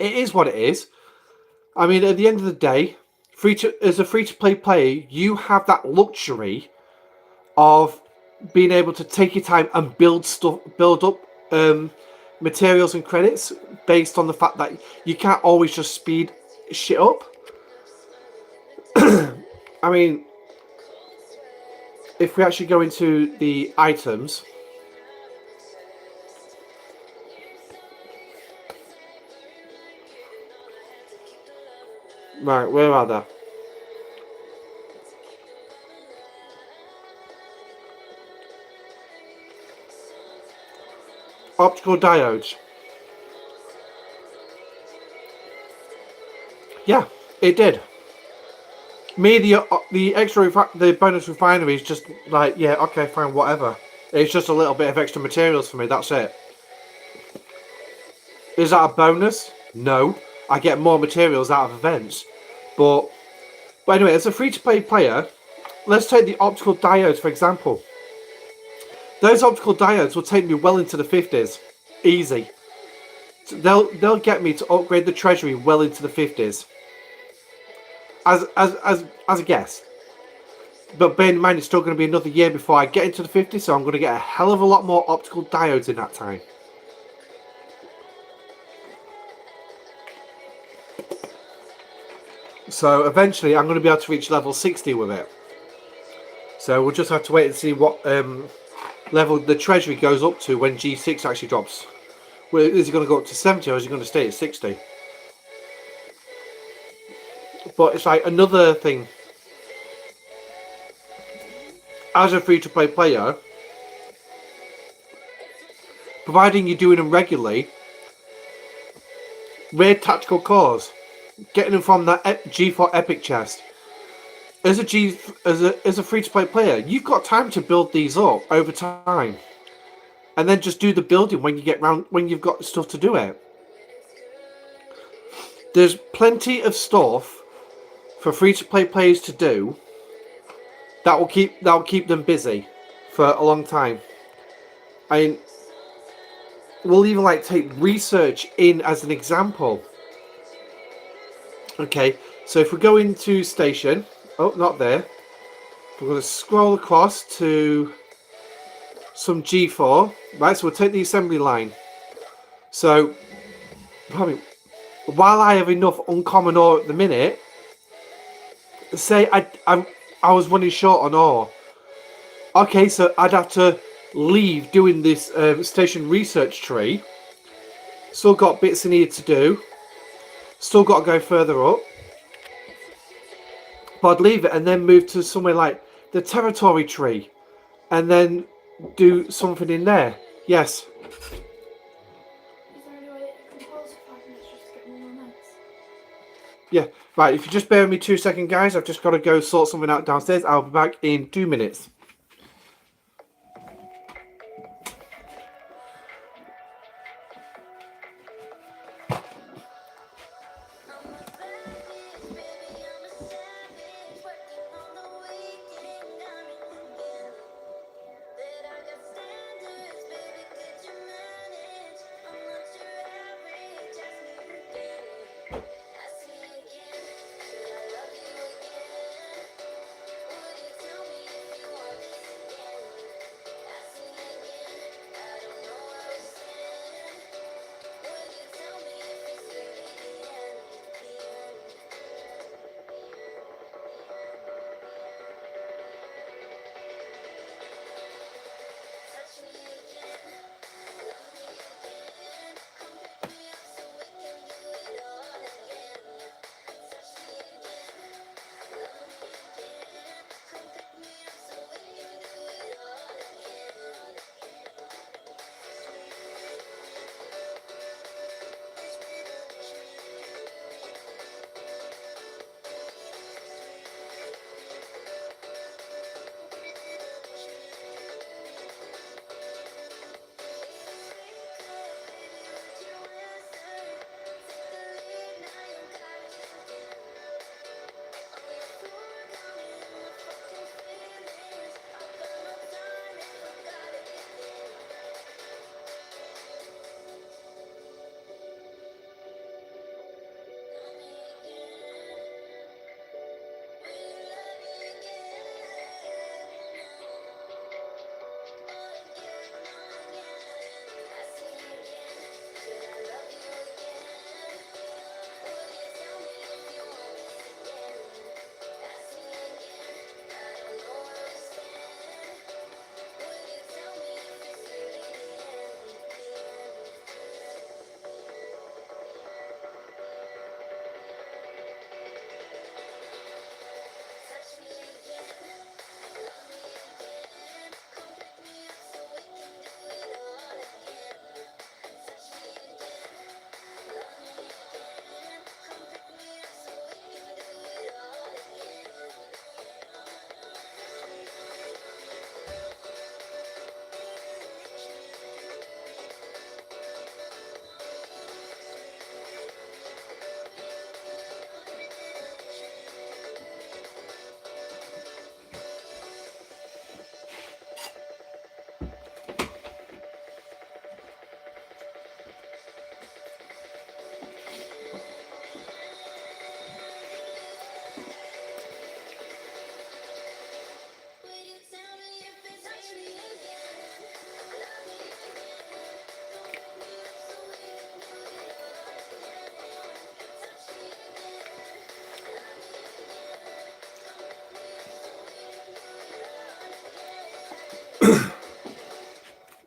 it is what it is. I mean, at the end of the day, as a free-to-play player, you have that luxury of being able to take your time and build up materials and credits based on the fact that you can't always just speed shit up. I mean, if we actually go into the items, right, where are they? Optical diodes. Yeah, it did. Me, the bonus refinery is just like, yeah, okay, fine, whatever. It's just a little bit of extra materials for me, that's it. Is that a bonus? No. I get more materials out of events. But anyway, as a free-to-play player, let's take the optical diodes, for example. Those optical diodes will take me well into the 50s. Easy. So they'll get me to upgrade the treasury well into the 50s. As a guess. But bear in mind, it's still going to be another year before I get into the 50s, so I'm going to get a hell of a lot more optical diodes in that time. So eventually I'm going to be able to reach level 60 with it. So we'll just have to wait and see what level the treasury goes up to when G6 actually drops. Well, is it going to go up to 70 or is it going to stay at 60? But it's like another thing. As a free-to-play player, providing you're doing them regularly, rare tactical cores, getting them from that G4 Epic chest. As a free-to-play player, you've got time to build these up over time, and then just do the building when you've got stuff to do it. There's plenty of stuff for free-to-play players to do that will keep them busy for a long time. I mean, we'll even like take research in as an example. Okay, so if we go into station, oh, not there. We're going to scroll across to some G4, right? So we'll take the assembly line. So, probably, while I have enough uncommon ore at the minute, say I was running short on ore. Okay, so I'd have to leave doing this station research tree. Still got bits I needed to do. Still got to go further up. But I'd leave it and then move to somewhere like the territory tree. And then do something in there. Yes. Yeah, right, if you just bear with me 2 seconds, guys, I've just got to go sort something out downstairs. I'll be back in 2 minutes.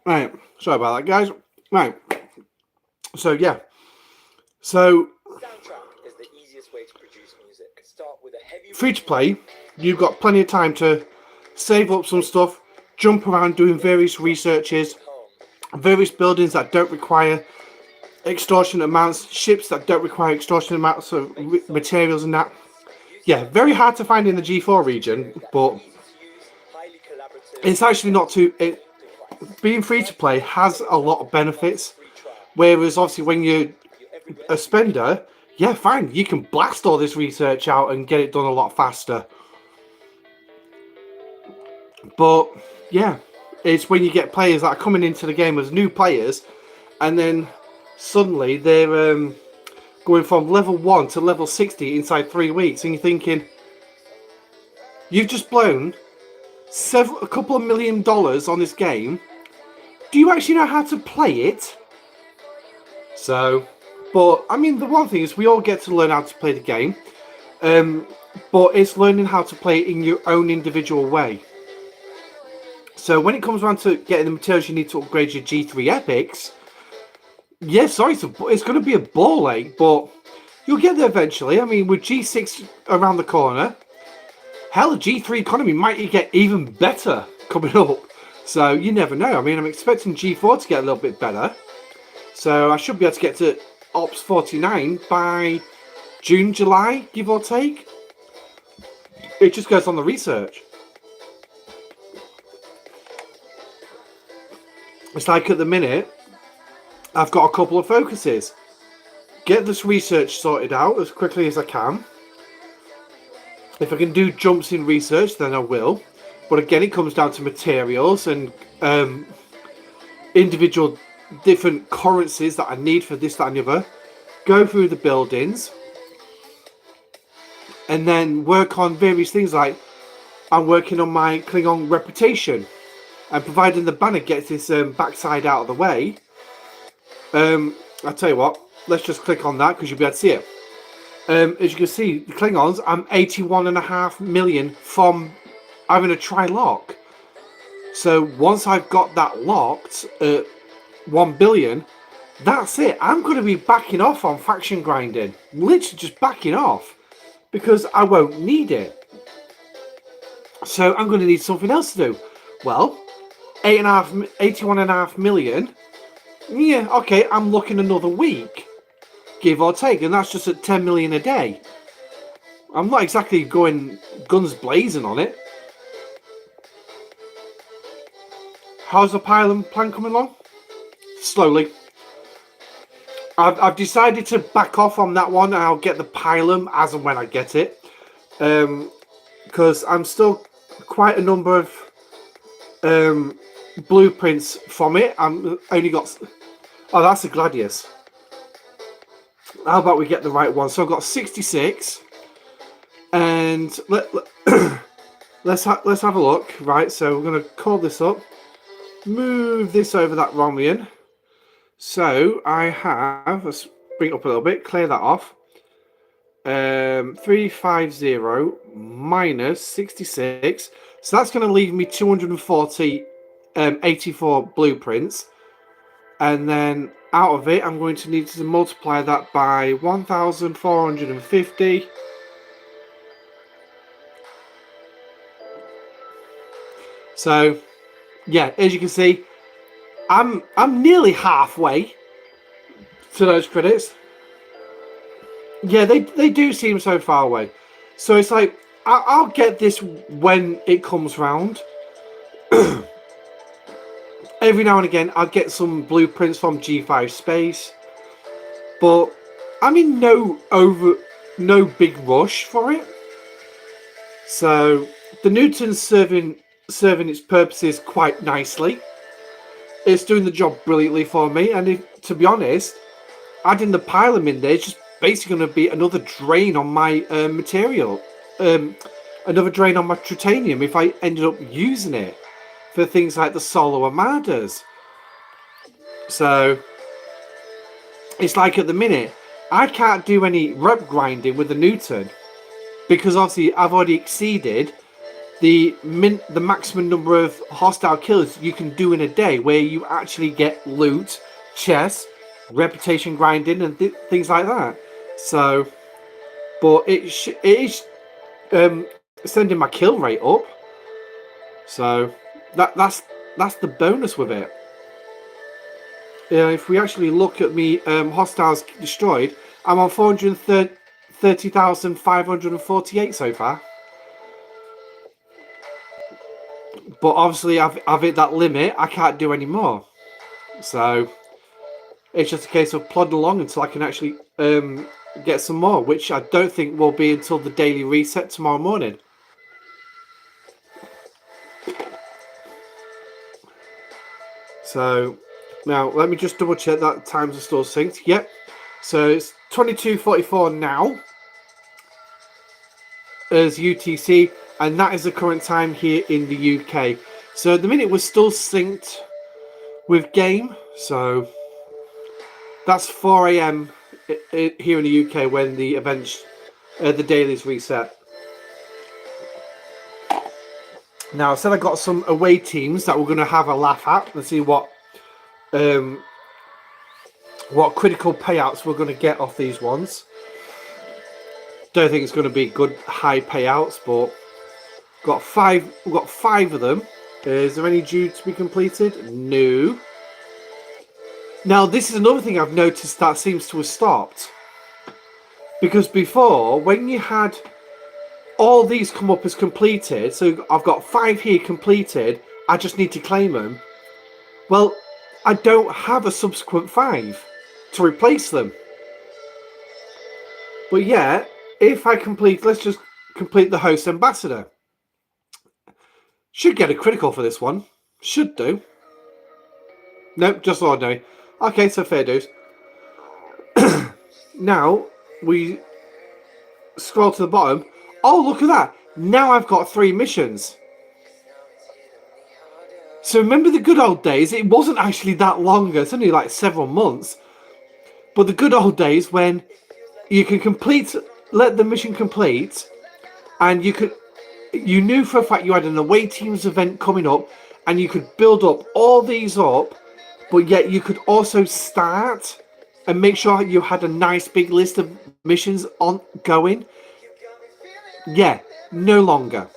Right, sorry about that, guys. Right, so yeah, so Soundtrack is the easiest way to produce music. Start with a heavy free to play, you've got plenty of time to save up some stuff, jump around doing various researches, various buildings that don't require extortionate amounts, ships that don't require extortionate amounts of materials and that. Yeah, very hard to find in the G4 region, but it's actually not too... being free to play has a lot of benefits, whereas obviously when you're a spender, yeah, fine, you can blast all this research out and get it done a lot faster. But yeah, it's when you get players that are coming into the game as new players, and then suddenly they're going from level 1 to level 60 inside 3 weeks, and you're thinking, you've just blown a couple of $1 million on this game, do you actually know how to play it? So, but I mean, the one thing is we all get to learn how to play the game, but it's learning how to play it in your own individual way. So when it comes around to getting the materials you need to upgrade your G3 epics, yeah, sorry, it's going to be a ball ache, but you'll get there eventually. I mean, with G6 around the corner, hell, G3 economy might get even better coming up. So you never know. I mean, I'm expecting G4 to get a little bit better. So I should be able to get to Ops 49 by June, July, give or take. It just goes on the research. It's like at the minute, I've got a couple of focuses. Get this research sorted out as quickly as I can. If I can do jumps in research, then I will. But again, it comes down to materials and individual different currencies that I need for this, that and the other. Go through the buildings. And then work on various things like I'm working on my Klingon reputation. And providing the banner gets this backside out of the way. I'll tell you what, let's just click on that because you'll be able to see it. As you can see, the Klingons, I'm 81.5 million from having a tri-lock. So once I've got that locked at 1 billion, that's it. I'm going to be backing off on faction grinding. Literally just backing off because I won't need it. So I'm going to need something else to do. Well, 81.5 million. Yeah, okay, I'm looking another week, give or take, and that's just at 10 million a day. I'm not exactly going guns blazing on it. How's the pylon plan coming along? Slowly. I've decided to back off on that one, and I'll get the pylon as and when I get it. Because I'm still quite a number of blueprints from it. I'm only got... Oh, that's a Gladius. How about we get the right one? So I've got 66. And let's have a look. Right, so we're going to call this up. Move this over that Romulan. So I have... Let's bring it up a little bit. Clear that off. 350 minus 66. So that's going to leave me 240 84 blueprints. And then out of it, I'm going to need to multiply that by 1,450. So, yeah, as you can see, I'm nearly halfway to those credits. Yeah, they do seem so far away. So it's like, I'll get this when it comes round. Every now and again, I'll get some blueprints from G5 Space. But I'm in no big rush for it. So the Newton's serving its purposes quite nicely. It's doing the job brilliantly for me. And to be honest, adding the pylon in there is just basically going to be another drain on my material. Another drain on my titanium if I ended up using it for things like the Solo Armadas. So it's like at the minute, I can't do any rep grinding with the Newton because obviously I've already exceeded the maximum number of hostile kills you can do in a day, where you actually get loot, chests, reputation grinding, and things like that. So, but it is sending my kill rate up. So that's the bonus with it. If we actually look at me hostiles destroyed, I'm on 430,548 so far. But obviously I've hit that limit. I can't do any more. So it's just a case of plodding along until I can actually get some more, which I don't think will be until the daily reset tomorrow morning. So now let me just double check that times are still synced. Yep. So it's 22:44 now as UTC, and that is the current time here in the UK. So at the minute we're still synced with game. So that's 4 a.m. here in the UK when the events, the dailies reset. Now, I said I got some away teams that we're going to have a laugh at and see what critical payouts we're going to get off these ones. Don't think it's going to be good high payouts, but we've got five of them. Is there any due to be completed? No. Now, this is another thing I've noticed that seems to have stopped. Because before, when you had all these come up as completed, so I've got 5 here completed, I just need to claim them. Well, I don't have a subsequent 5 to replace them. But yeah, if I complete, let's just complete the host ambassador. Should get a critical for this one. Should do. Nope, just ordinary. Okay, so fair dues. Now, we scroll to the bottom. Oh, look at that. Now I've got 3 missions. So remember the good old days? It wasn't actually that long. It's only like several months. But the good old days when you can let the mission complete, and you knew for a fact you had an away teams event coming up, and you could build up all these up, but yet you could also start and make sure you had a nice big list of missions on going. Yeah, no longer.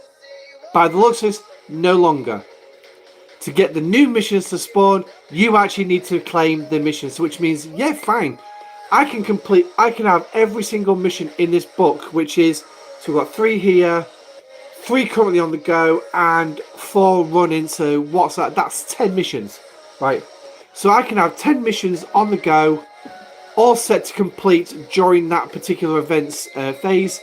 By the looks of this, no longer. To get the new missions to spawn, you actually need to claim the missions, which means, yeah, fine. I can have every single mission in this book, which is, so we've got 3 here, 3 currently on the go, and 4 running, so what's that? That's 10 missions, right? So I can have 10 missions on the go, all set to complete during that particular event's phase.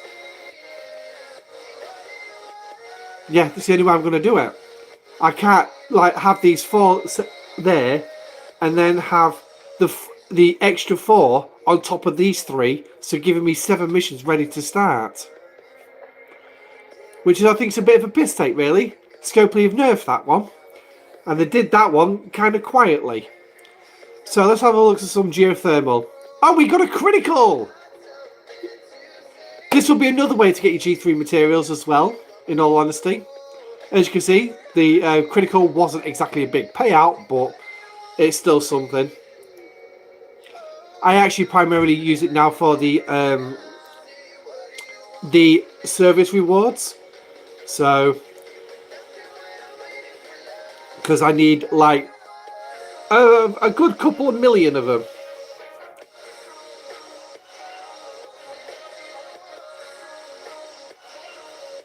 Yeah, that's the only way I'm going to do it. I can't like have these 4 there and then have the extra 4 on top of these 3, so giving me 7 missions ready to start. Which is, I think, is a bit of a piss take, really. Scopely have nerfed that one. And they did that one kind of quietly. So let's have a look at some geothermal. Oh, we got a critical! This will be another way to get your G3 materials as well, in all honesty. As you can see, the critical wasn't exactly a big payout, but it's still something. I actually primarily use it now for the service rewards. So, because I need like a good couple of million of them.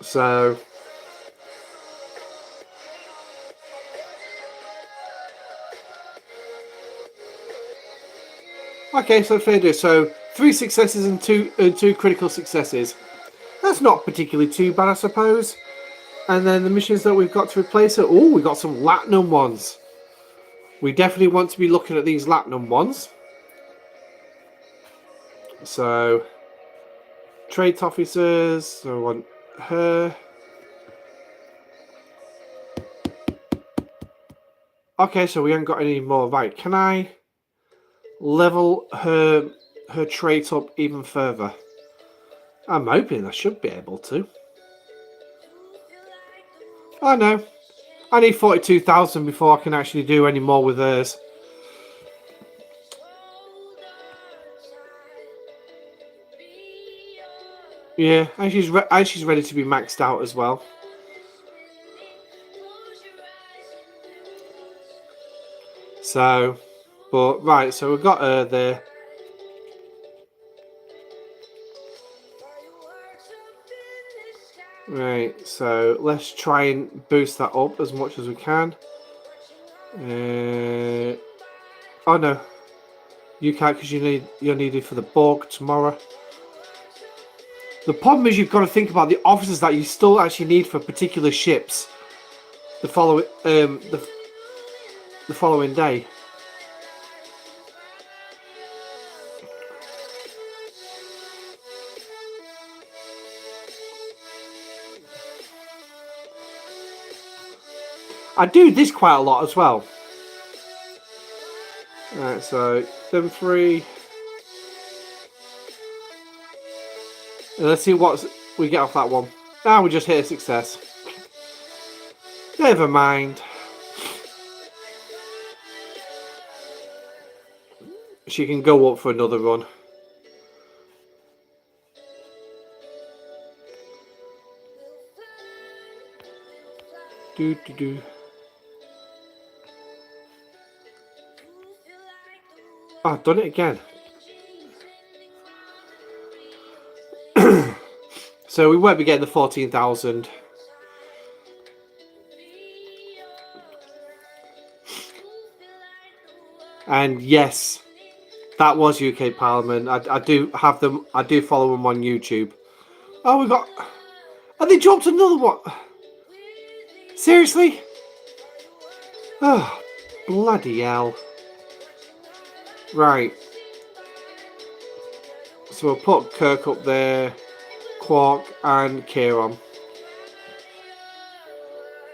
So, okay, so fair do. So 3 successes and two critical successes. That's not particularly too bad, I suppose. And then the missions that we've got to replace it. Oh, we got some Latinum ones. We definitely want to be looking at these Latinum ones. So, trade officers. So I want her. Okay, so we haven't got any more. Right, can I level her trait up even further? I'm hoping I should be able to. Oh no, I need 42,000 before I can actually do any more with hers. Yeah, and she's ready to be maxed out as well. So, but right, so we've got her there. Right, so let's try and boost that up as much as we can. Oh no, you can't because you're needed for the Borg tomorrow. The problem is you've got to think about the officers that you still actually need for particular ships. The following the following day. I do this quite a lot as well. Right, so them 3. And let's see what we get off that one. We just hit a success. Never mind. She can go up for another run. I've done it again. So we won't be getting the 14,000. And yes, that was UK Parliament. I do have them. I do follow them on YouTube. Oh, we got. And they dropped another one. Seriously? Oh, bloody hell. Right. So we'll put Kirk up there, Quark and Kieran.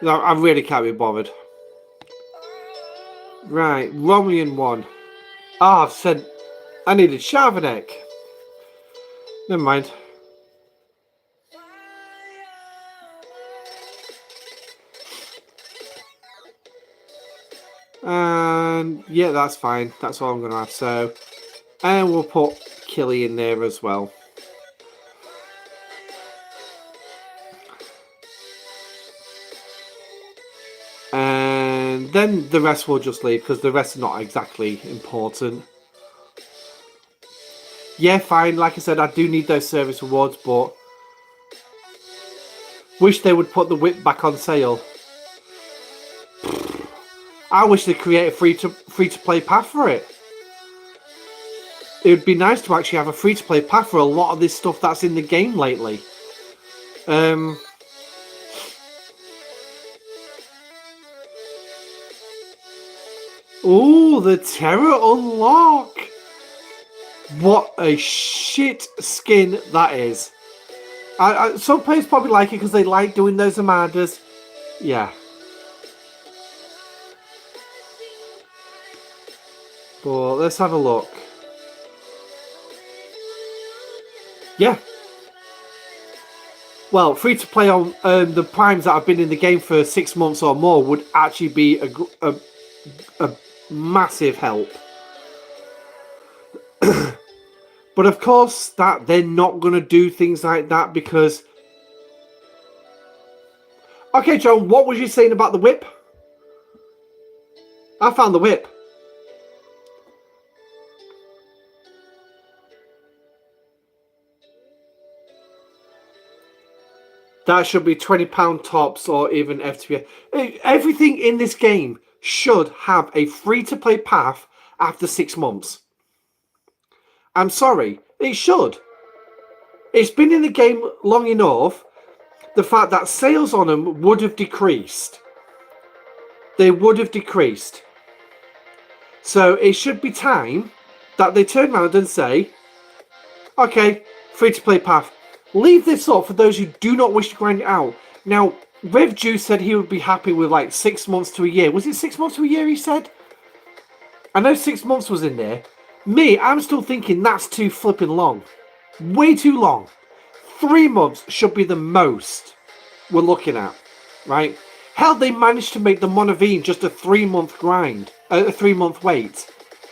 No, I really can't be bothered. Right, Romulyan 1. I've said I needed Chavanek. Never mind. And yeah, that's fine. That's all I'm going to have. So, and we'll put Killy in there as well. And then the rest will just leave because the rest are not exactly important. Yeah, fine. Like I said, I do need those service rewards, but wish they would put the whip back on sale. I wish they'd create a free to play path for it. It would be nice to actually have a free to play path for a lot of this stuff that's in the game lately. Ooh, the Terror Unlock! What a shit skin that is. Some players probably like it because they like doing those Armadas. Yeah. But let's have a look. Yeah. Well, free to play on the primes that have been in the game for 6 months or more would actually be a massive help. But of course, that they're not going to do things like that because... Okay, John, what was you saying about the whip? I found the whip. That should be £20 tops or even FTP. Everything in this game should have a free-to-play path after 6 months. I'm sorry, it should. It's been in the game long enough. The fact that sales on them would have decreased. They would have decreased. So it should be time that they turn around and say, okay, free-to-play path. Leave this up for those who do not wish to grind it out. Now, Rev Juice said he would be happy with like 6 months to a year. Was it 6 months to a year he said? I know 6 months was in there. Me, I'm still thinking that's too flipping long. Way too long. 3 months should be the most we're looking at, right? Hell, they managed to make the Monavine just a 3-month grind, a 3-month wait.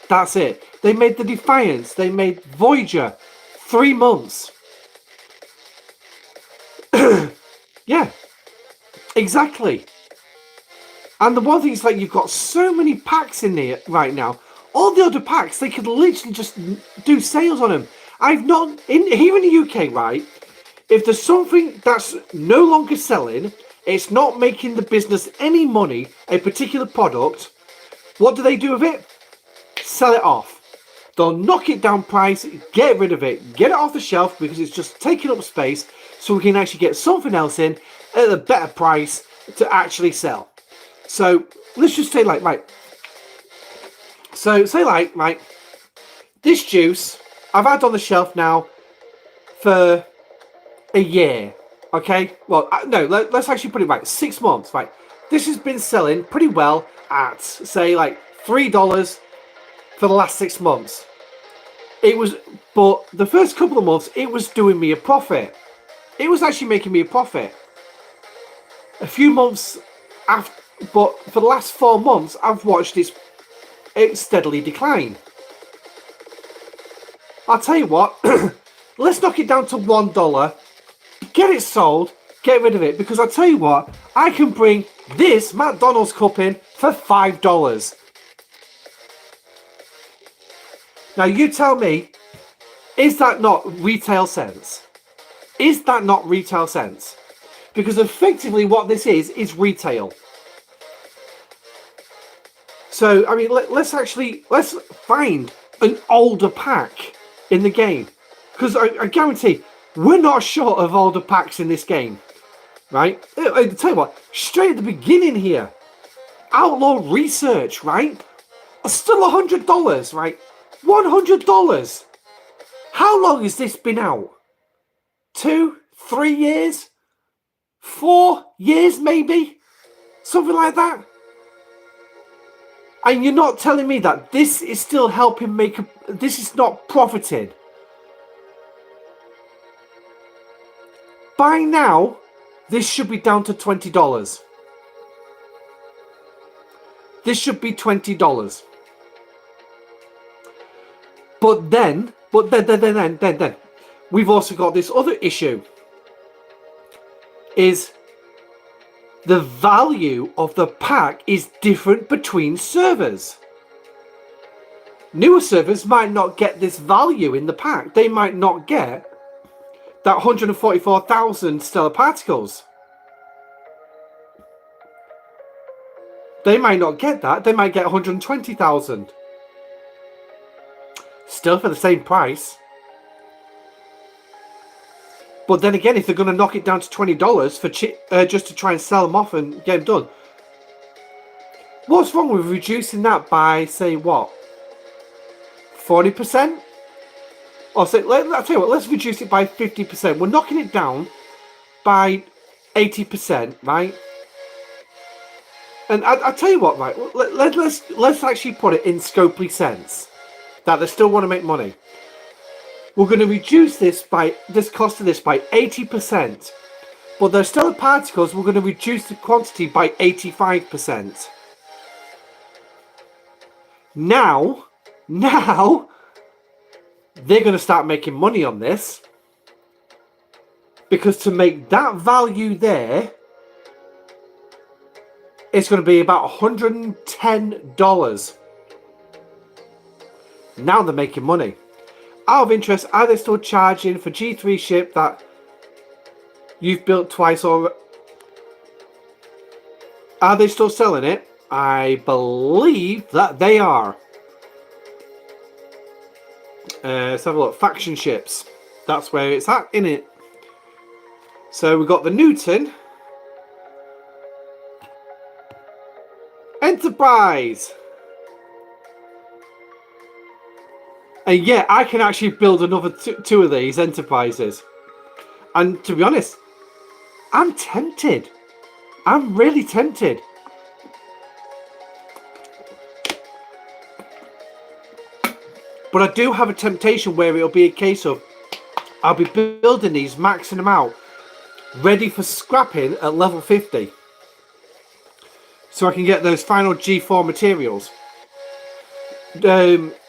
That's it. They made the Defiance. They made Voyager 3 months. Yeah, exactly. And the one thing is, like, you've got so many packs in there right now. All the other packs, they could literally just do sales on them. I've not here in the UK, right? If there's something that's no longer selling, it's not making the business any money, a particular product, what do they do with it? Sell it off. They'll knock it down price, get rid of it, get it off the shelf because it's just taking up space, so we can actually get something else in at a better price to actually sell. So let's just say, like, right. So say, like, right, this juice I've had on the shelf now for a year. Okay, well, no, let's actually put it right. 6 months, right? This has been selling pretty well at, say, like $3 for the last 6 months. But the first couple of months, it was doing me a profit. It was actually making me a profit. A few months after, but for the last 4 months, I've watched it steadily decline. I'll tell you what, let's knock it down to $1. Get it sold, get rid of it, because I'll tell you what, I can bring this McDonald's cup in for $5. Now you tell me, is that not retail sense? Is that not retail sense? Because effectively what this is retail. So, I mean, let's find an older pack in the game. Because I guarantee we're not short of older packs in this game. Right? I'll tell you what, straight at the beginning here, Outlaw Research, right? Still $100, right? $100. How long has this been out? 2, 3 years? 4 years maybe? Something like that. And you're not telling me that this is still helping this is not profiting. By now, this should be down to $20. This should be $20. But then, we've also got this other issue. Is the value of the pack is different between servers. Newer servers might not get this value in the pack. They might not get that 144,000 stellar particles. They might not get that. They might get 120,000. Still for the same price. But then again, if they're going to knock it down to $20 for just to try and sell them off and get them done, what's wrong with reducing that by, say, what, 40%? Or say, I'll tell you what, let's reduce it by 50%. We're knocking it down by 80%, right? And I'll tell you what, right? Let's actually put it in scopely sense that they still want to make money. We're going to reduce this cost of this by 80%. But there's still particles, we're going to reduce the quantity by 85%. Now, they're going to start making money on this. Because to make that value there, it's going to be about $110. Now they're making money. Out of interest, are they still charging for G3 ship that you've built twice, or are they still selling it? I believe that they are. Let's have a look. Faction ships. That's where it's at, innit? So we've got the Newton. Enterprise. And yeah, I can actually build another two of these Enterprises. And to be honest, I'm tempted. I'm really tempted. But I do have a temptation where it'll be a case of I'll be building these, maxing them out, ready for scrapping at level 50. So I can get those final G4 materials.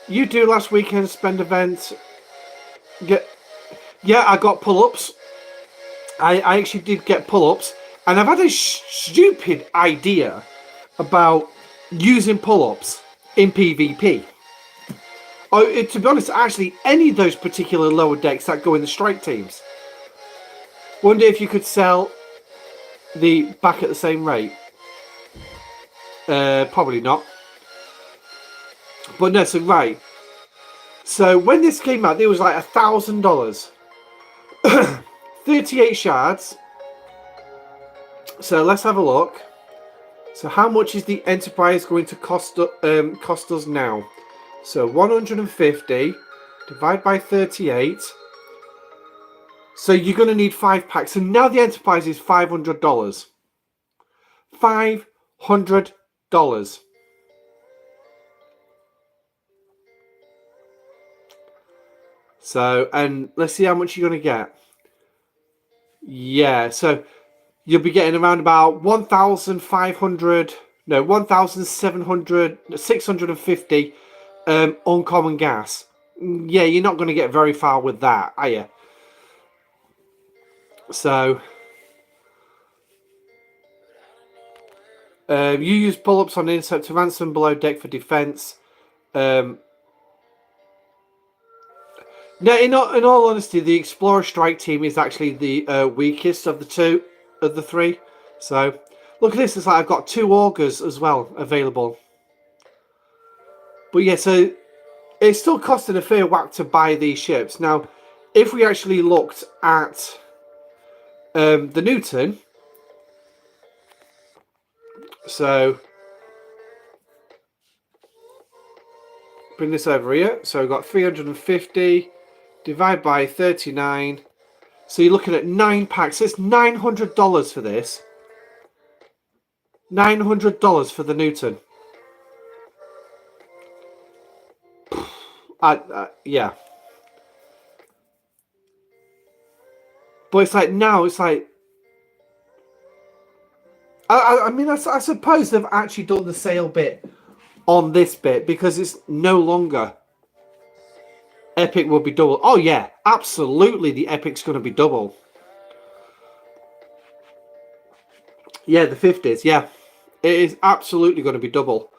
You do last weekend spend event. Yeah, I got pull-ups. I actually did get pull-ups, and I've had a stupid idea about using pull-ups in PvP. To be honest, actually, any of those particular lower decks that go in the strike teams. Wonder if you could sell the back at the same rate. Probably not. But no, so right. So when this came out, it was like $1,000. 38 shards. So let's have a look. So how much is the Enterprise going to cost us now? So 150 divided by 38. So you're going to need 5 packs. So now the Enterprise is $500. $500. So, and let's see how much you're going to get. Yeah, so you'll be getting around about 1,500, no, 1,700, 650 uncommon gas. Yeah, you're not going to get very far with that, are you? So, you use pull-ups on intercept to ransom below deck for defense. No, in all honesty, the Explorer Strike team is actually the weakest of the three. So, look at this. It's like I've got 2 augers as well available. But yeah, so it's still costing a fair whack to buy these ships. Now, if we actually looked at the Newton, so bring this over here. So we've got 350 divide by 39. So you're looking at 9 packs. It's $900 for this. $900 for the Newton. Yeah. But it's like now, it's like I mean, I suppose they've actually done the sale bit on this bit because it's no longer Epic will be double. Oh yeah, absolutely, the Epic's going to be double. Yeah, the 50s. Yeah, it is absolutely going to be double.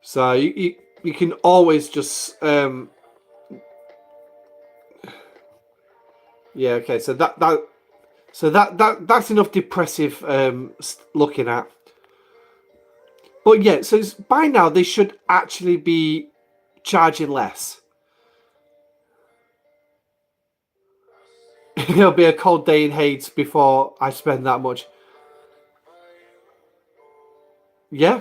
So you can always just yeah. Okay, so that's enough depressive looking at. But yeah, so by now they should actually be charging less. It'll be a cold day in Hades before I spend that much. Yeah.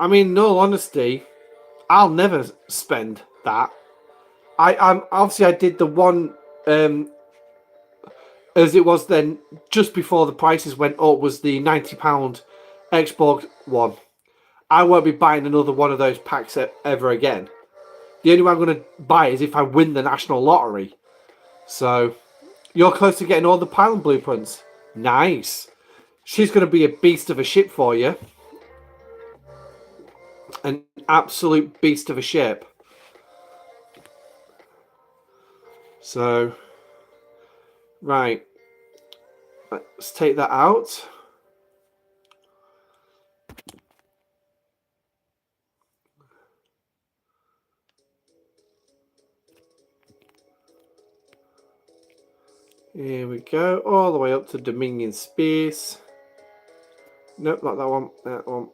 I mean, in all honesty, I'll never spend that. I'm obviously I did the one as it was then just before the prices went up was the £90 Xbox one. I won't be buying another one of those packs ever again. The only way I'm going to buy is if I win the national lottery. So you're close to getting all the pile blueprints. Nice. She's going to be a beast of a ship for you. An absolute beast of a ship. So, right. Let's take that out. Here we go. All the way up to Dominion Space. Nope, not that one. That one.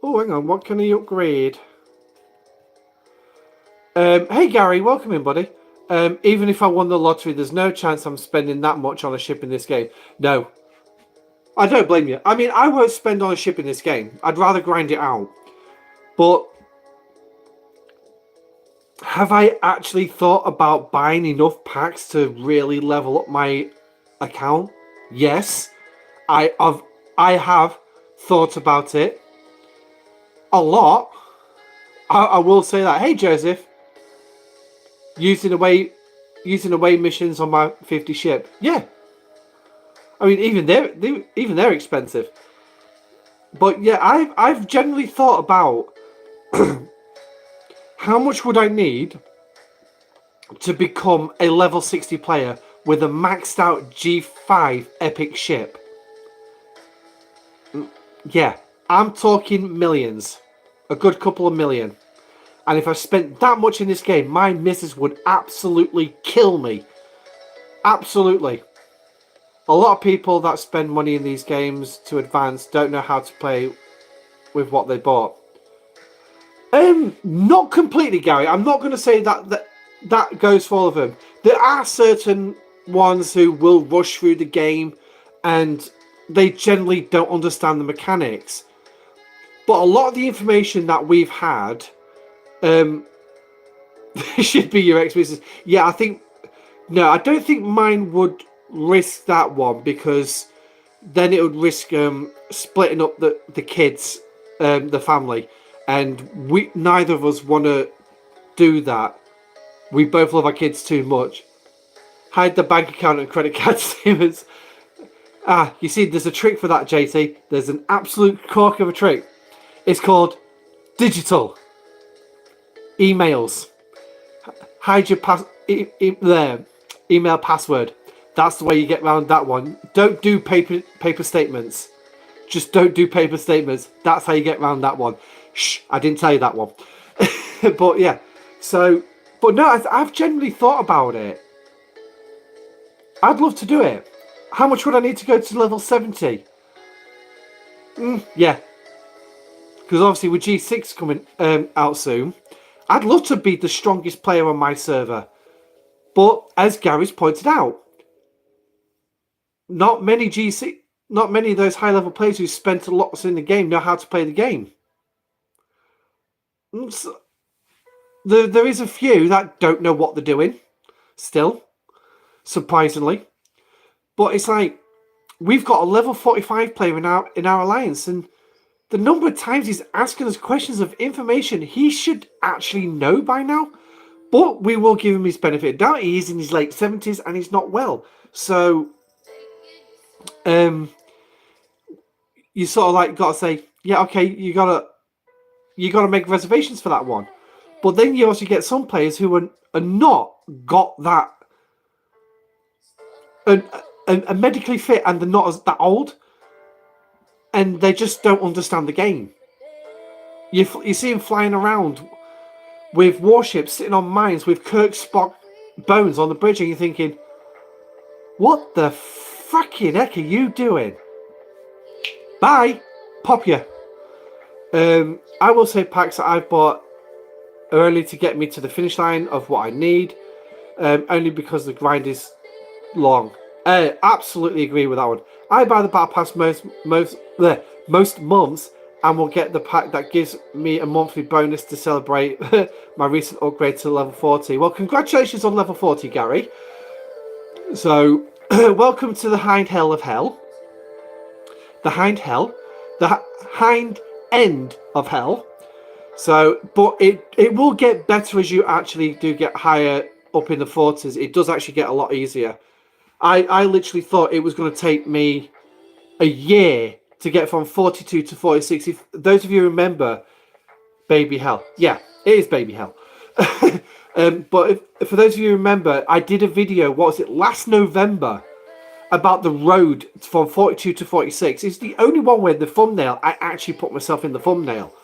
Oh, hang on. What can he upgrade? Hey, Gary. Welcome in, buddy. Even if I won the lottery, there's no chance I'm spending that much on a ship in this game. No. I don't blame you. I mean, I won't spend on a ship in this game. I'd rather grind it out. But have I actually thought about buying enough packs to really level up my account? Yes. I have thought about it. A lot. I will say that. Hey, Joseph. Using away missions on my 50 ship. Yeah. I mean, even they're expensive. But yeah, I've generally thought about how much would I need to become a level 60 player with a maxed out G5 epic ship. Yeah, I'm talking millions. A good couple of million. And if I spent that much in this game, my missus would absolutely kill me. Absolutely. A lot of people that spend money in these games to advance don't know how to play with what they bought. Not completely, Gary. I'm not going to say that goes for all of them. There are certain ones who will rush through the game and they generally don't understand the mechanics. But a lot of the information that we've had should be your ex-business. Yeah, I don't think mine would risk that one because then it would risk splitting up the kids, the family, and neither of us want to do that. We both love our kids too much. Hide the bank account and credit card statements. You see, there's a trick for that, JT. There's an absolute cork of a trick. It's called digital emails. Hide your email password. That's the way you get around that one. Don't do paper statements. Just don't do paper statements. That's how you get around that one. Shh, I didn't tell you that one. But yeah, so, but no, I've genuinely thought about it. I'd love to do it. How much would I need to go to level 70? Yeah. Because obviously with G6 coming out soon, I'd love to be the strongest player on my server. But as Gary's pointed out, not many of those high level players who spent a lot in the game know how to play the game. So, there is a few that don't know what they're doing still, surprisingly. But it's like, we've got a level 45 player in our alliance, and the number of times he's asking us questions of information he should actually know by now. But we will give him his benefit of doubt. He is in his late 70s and he's not well. So you sort of like got to say, yeah, okay, you gotta make reservations for that one. But then you also get some players who are not got that are medically fit, and they're not that old, and they just don't understand the game. You see them flying around with warships sitting on mines with Kirk Spock bones on the bridge, and you're thinking, what the fucking heck are you doing? Bye, pop you. I will say packs that I've bought early to get me to the finish line of what I need, only because the grind is long. Absolutely agree with that one. I buy the battle pass most months, and will get the pack that gives me a monthly bonus to celebrate my recent upgrade to level 40. Well, congratulations on level 40, Gary. So, welcome to the hind hell of hell. The hind hell. The hind end of hell. So, but it will get better as you actually do get higher up in the 40s. It does actually get a lot easier. I literally thought it was going to take me a year to get from 42 to 46. If those of you remember Baby Hell. Yeah, it is Baby Hell. But for those of you who remember, I did a video, what was it, last November, about the road from 42 to 46. It's the only one where the thumbnail, I actually put myself in the thumbnail.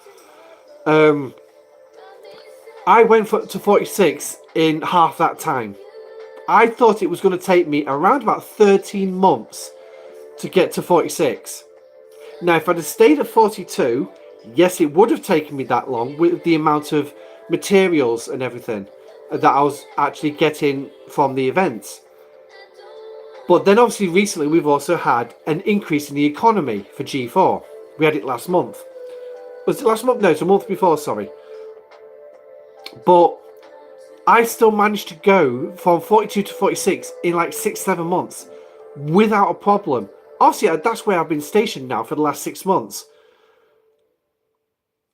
I went to 46 in half that time. I thought it was going to take me around about 13 months to get to 46. Now, if I'd have stayed at 42, yes, it would have taken me that long with the amount of materials and everything that I was actually getting from the events. But then obviously recently we've also had an increase in the economy for G4. We had it last month. Was it last month? No, it's a month before, sorry. But I still managed to go from 42 to 46 in like 6-7 months without a problem. Obviously, that's where I've been stationed now for the last 6 months.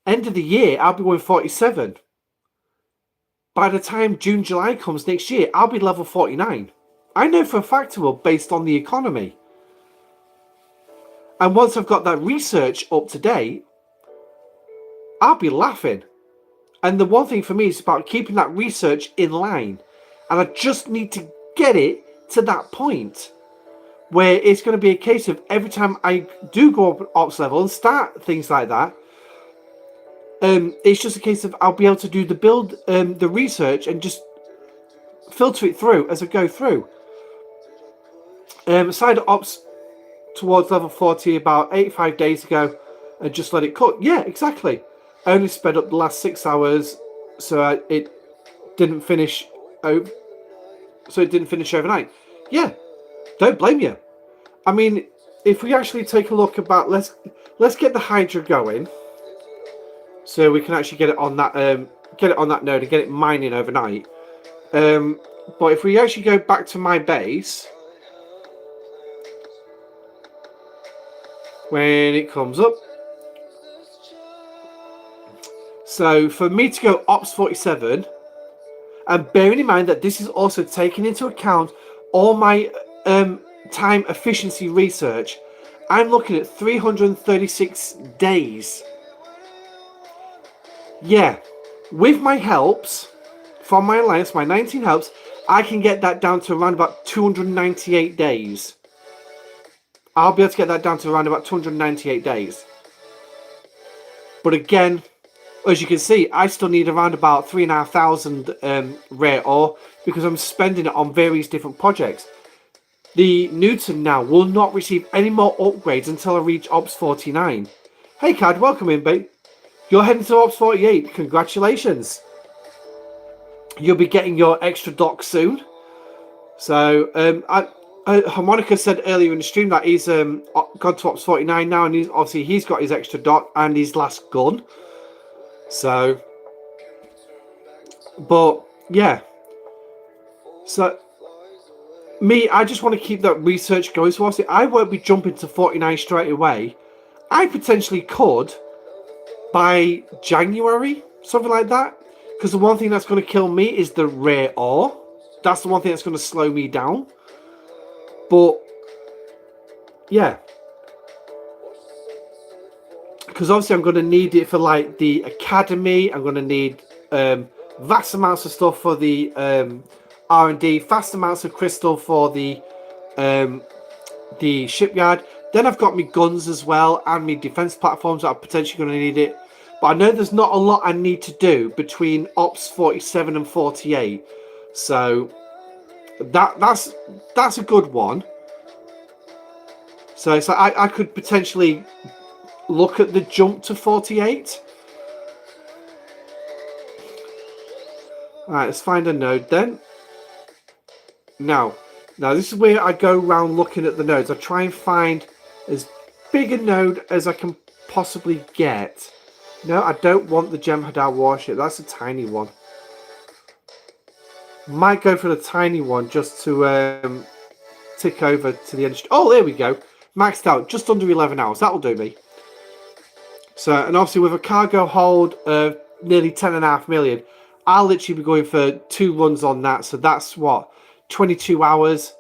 End of the year, I'll be going 47. By the time June, July comes next year, I'll be level 49. I know for a fact I will, based on the economy. And once I've got that research up to date, I'll be laughing. And the one thing for me is about keeping that research in line. And I just need to get it to that point where it's going to be a case of every time I do go up ops level and start things like that, it's just a case of I'll be able to do the build, the research, and just filter it through as I go through. Side ops towards level 40 about 85 days ago, and just let it cook. Yeah, exactly. I only sped up the last 6 hours, so it didn't finish. So it didn't finish overnight. Yeah, don't blame you. I mean, if we actually take a look about let's get the Hydra going, so we can actually get it on that node and get it mining overnight. But if we actually go back to my base, when it comes up. So for me to go Ops 47, and bearing in mind that this is also taking into account all my time efficiency research, I'm looking at 336 days. Yeah, with my helps from my alliance, my 19 helps, I can get that down to around about 298 days. I'll be able to get that down to around about 298 days. But again, as you can see, I still need around about 3,500 rare ore because I'm spending it on various different projects. The Newton now will not receive any more upgrades until I reach Ops 49. Hey Cad, welcome in, babe. You're heading to Ops 48. Congratulations. You'll be getting your extra dock soon. So, Harmonica said earlier in the stream that he's gone to Ops 49 now, and he's got his extra dock and his last gun. So, but yeah. So, I just want to keep that research going. So, obviously, I won't be jumping to 49 straight away. I potentially could by January, something like that. Because the one thing that's going to kill me is the rare ore. That's the one thing that's going to slow me down. But, yeah. Because obviously I'm going to need it for, like, the academy. I'm going to need vast amounts of stuff for the R&D. Vast amounts of crystal for the shipyard. Then I've got my guns as well. And my defense platforms that are potentially going to need it. But I know there's not a lot I need to do between Ops 47 and 48. So that's a good one. So I could potentially look at the jump to 48. Alright, let's find a node then. Now this is where I go around looking at the nodes. I try and find as big a node as I can possibly get. No, I don't want the Jem'Hadar warship. That's a tiny one. Might go for the tiny one just to tick over to the end. Oh, there we go. Maxed out. Just under 11 hours. That'll do me. So, and obviously with a cargo hold of nearly 10.5 million, I'll literally be going for 2 runs on that. So that's what? 22 hours.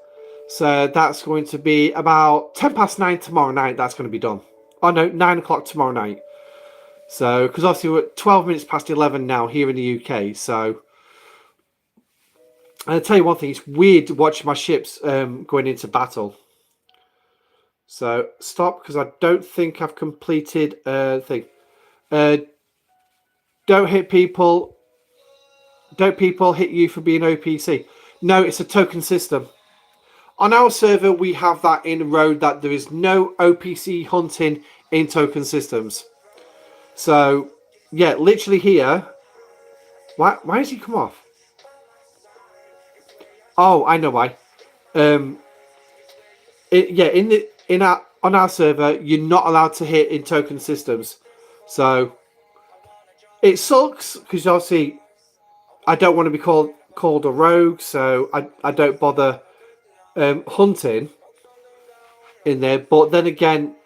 So that's going to be about 9:10 tomorrow night. That's going to be done. Oh no, 9 o'clock tomorrow night. So, because obviously we're at 12 minutes past 11 now here in the UK. So, and I'll tell you one thing, it's weird watching my ships going into battle. So, stop, because I don't think I've completed a thing. Don't hit people. Don't people hit you for being OPC. No, it's a token system. On our server, we have that in road that there is no OPC hunting in token systems. So, yeah, literally here. Why has he come off? Oh, I know why. On our server, you're not allowed to hit in token systems. So it sucks because obviously I don't want to be called a rogue, so I don't bother hunting in there. But then again,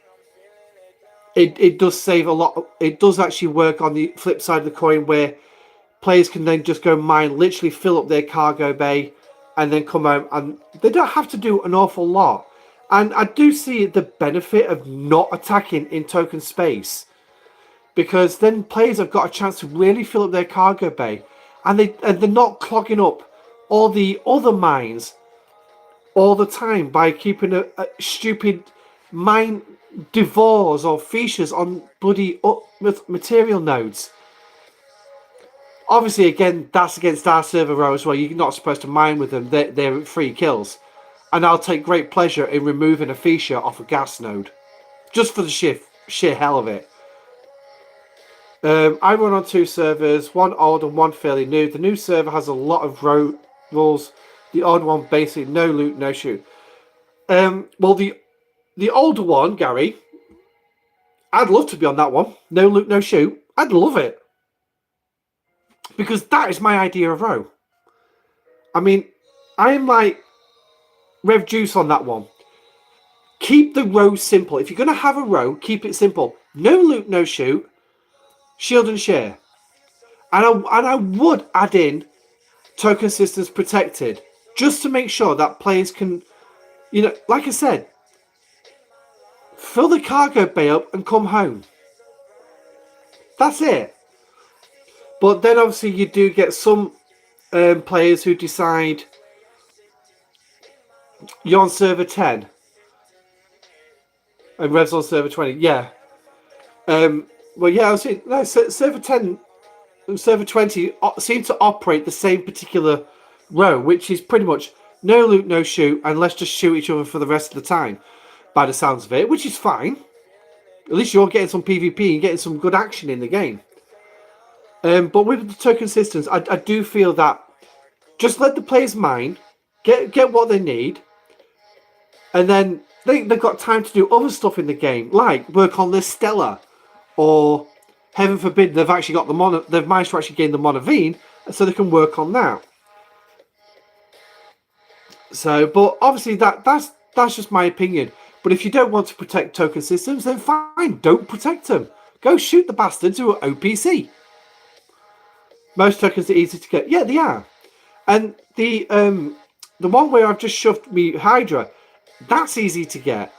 it does save a lot. It does actually work on the flip side of the coin where players can then just go mine, literally fill up their cargo bay, and then come home, and they don't have to do an awful lot. And I do see the benefit of not attacking in token space, because then players have got a chance to really fill up their cargo bay, and they're not clogging up all the other mines all the time by keeping a stupid mine devors or features on bloody material nodes. Obviously, again, that's against our server row as well. You're not supposed to mine with them. They're free kills. And I'll take great pleasure in removing a feature off a gas node. Just for the sheer hell of it. I run on 2 servers, one old and one fairly new. The new server has a lot of rules. The old one, basically, no loot, no shoot. Well, the older one, Gary, I'd love to be on that one. No loot, no shoot. I'd love it. Because that is my idea of row. I mean, I am like Rev Juice on that one. keep the row simple. If you're going to have a row, keep it simple. No loot, no shoot. Shield and share. And I would add in token systems protected, just to make sure that players can, like I said, fill the cargo bay up and come home. That's it. But then obviously you do get some players who decide you're on server 10 and Rev's on server 20. Yeah. Well, yeah, I was saying, no, server 10 and server 20 seem to operate the same particular row, which is pretty much no loot, no shoot, and let's just shoot each other for the rest of the time, by the sounds of it, which is fine. At least you're getting some PvP and getting some good action in the game. But with the token systems, I do feel that just let the players mine, get what they need, and then they've got time to do other stuff in the game, like work on their Stella, or heaven forbid they've actually got they've managed to actually gain the Monavine, so they can work on that. So, but obviously that's just my opinion. But if you don't want to protect token systems, then fine, don't protect them. Go shoot the bastards who are OPC. Most tokens are easy to get. Yeah, they are. And the one where I've just shoved me Hydra, that's easy to get.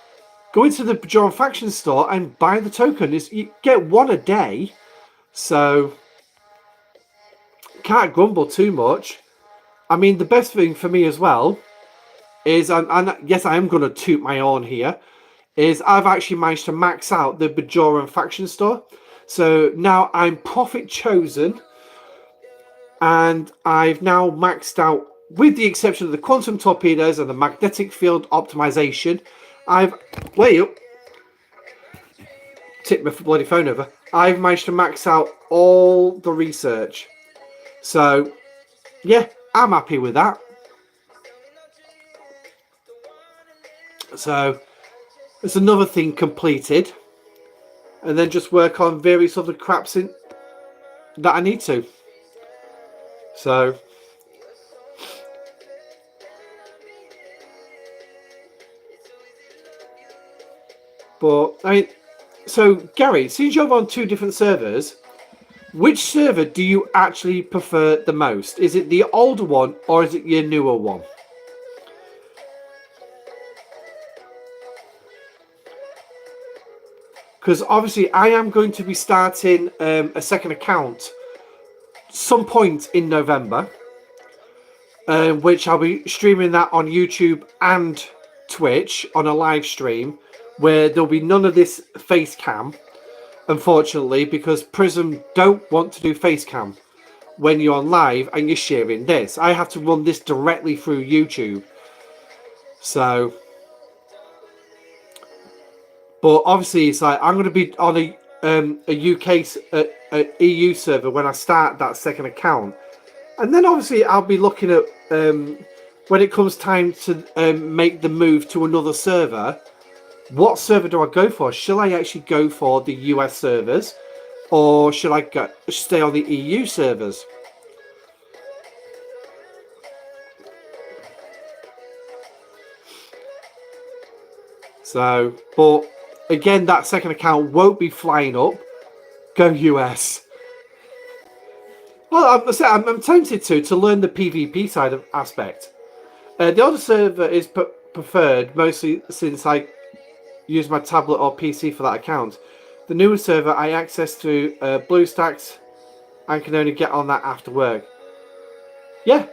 Go into the Bajoran faction store and buy the token. You get one a day, so can't grumble too much. I mean, the best thing for me as well is, and yes, I am going to toot my horn here, is I've actually managed to max out the Bajoran faction store. So now I'm profit chosen, and I've now maxed out, with the exception of the quantum torpedoes and the magnetic field optimization. Wait up, tipped my bloody phone over. I've managed to max out all the research. So yeah, I'm happy with that. So it's another thing completed, and then just work on various other craps that I need to. So but I mean, so Gary, since you're on two different servers, which server do you actually prefer the most? Is it the older one or is it your newer one? Because obviously I am going to be starting a second account some point in November, which I'll be streaming that on YouTube and Twitch on a live stream, where there'll be none of this face cam, unfortunately, because Prism don't want to do face cam when you're on live and you're sharing this. I have to run this directly through YouTube. So, but obviously it's like I'm going to be on a UK EU server when I start that second account, and then obviously I'll be looking at when it comes time to make the move to another server. What server do I go for? Shall I actually go for the US servers, or should I stay on the EU servers? So, but again, that second account won't be flying up. Go US. Well, I'm tempted to learn the PvP side of aspect. The other server is preferred, mostly since I use my tablet or PC for that account. The newer server, I access to BlueStacks and can only get on that after work. Yeah.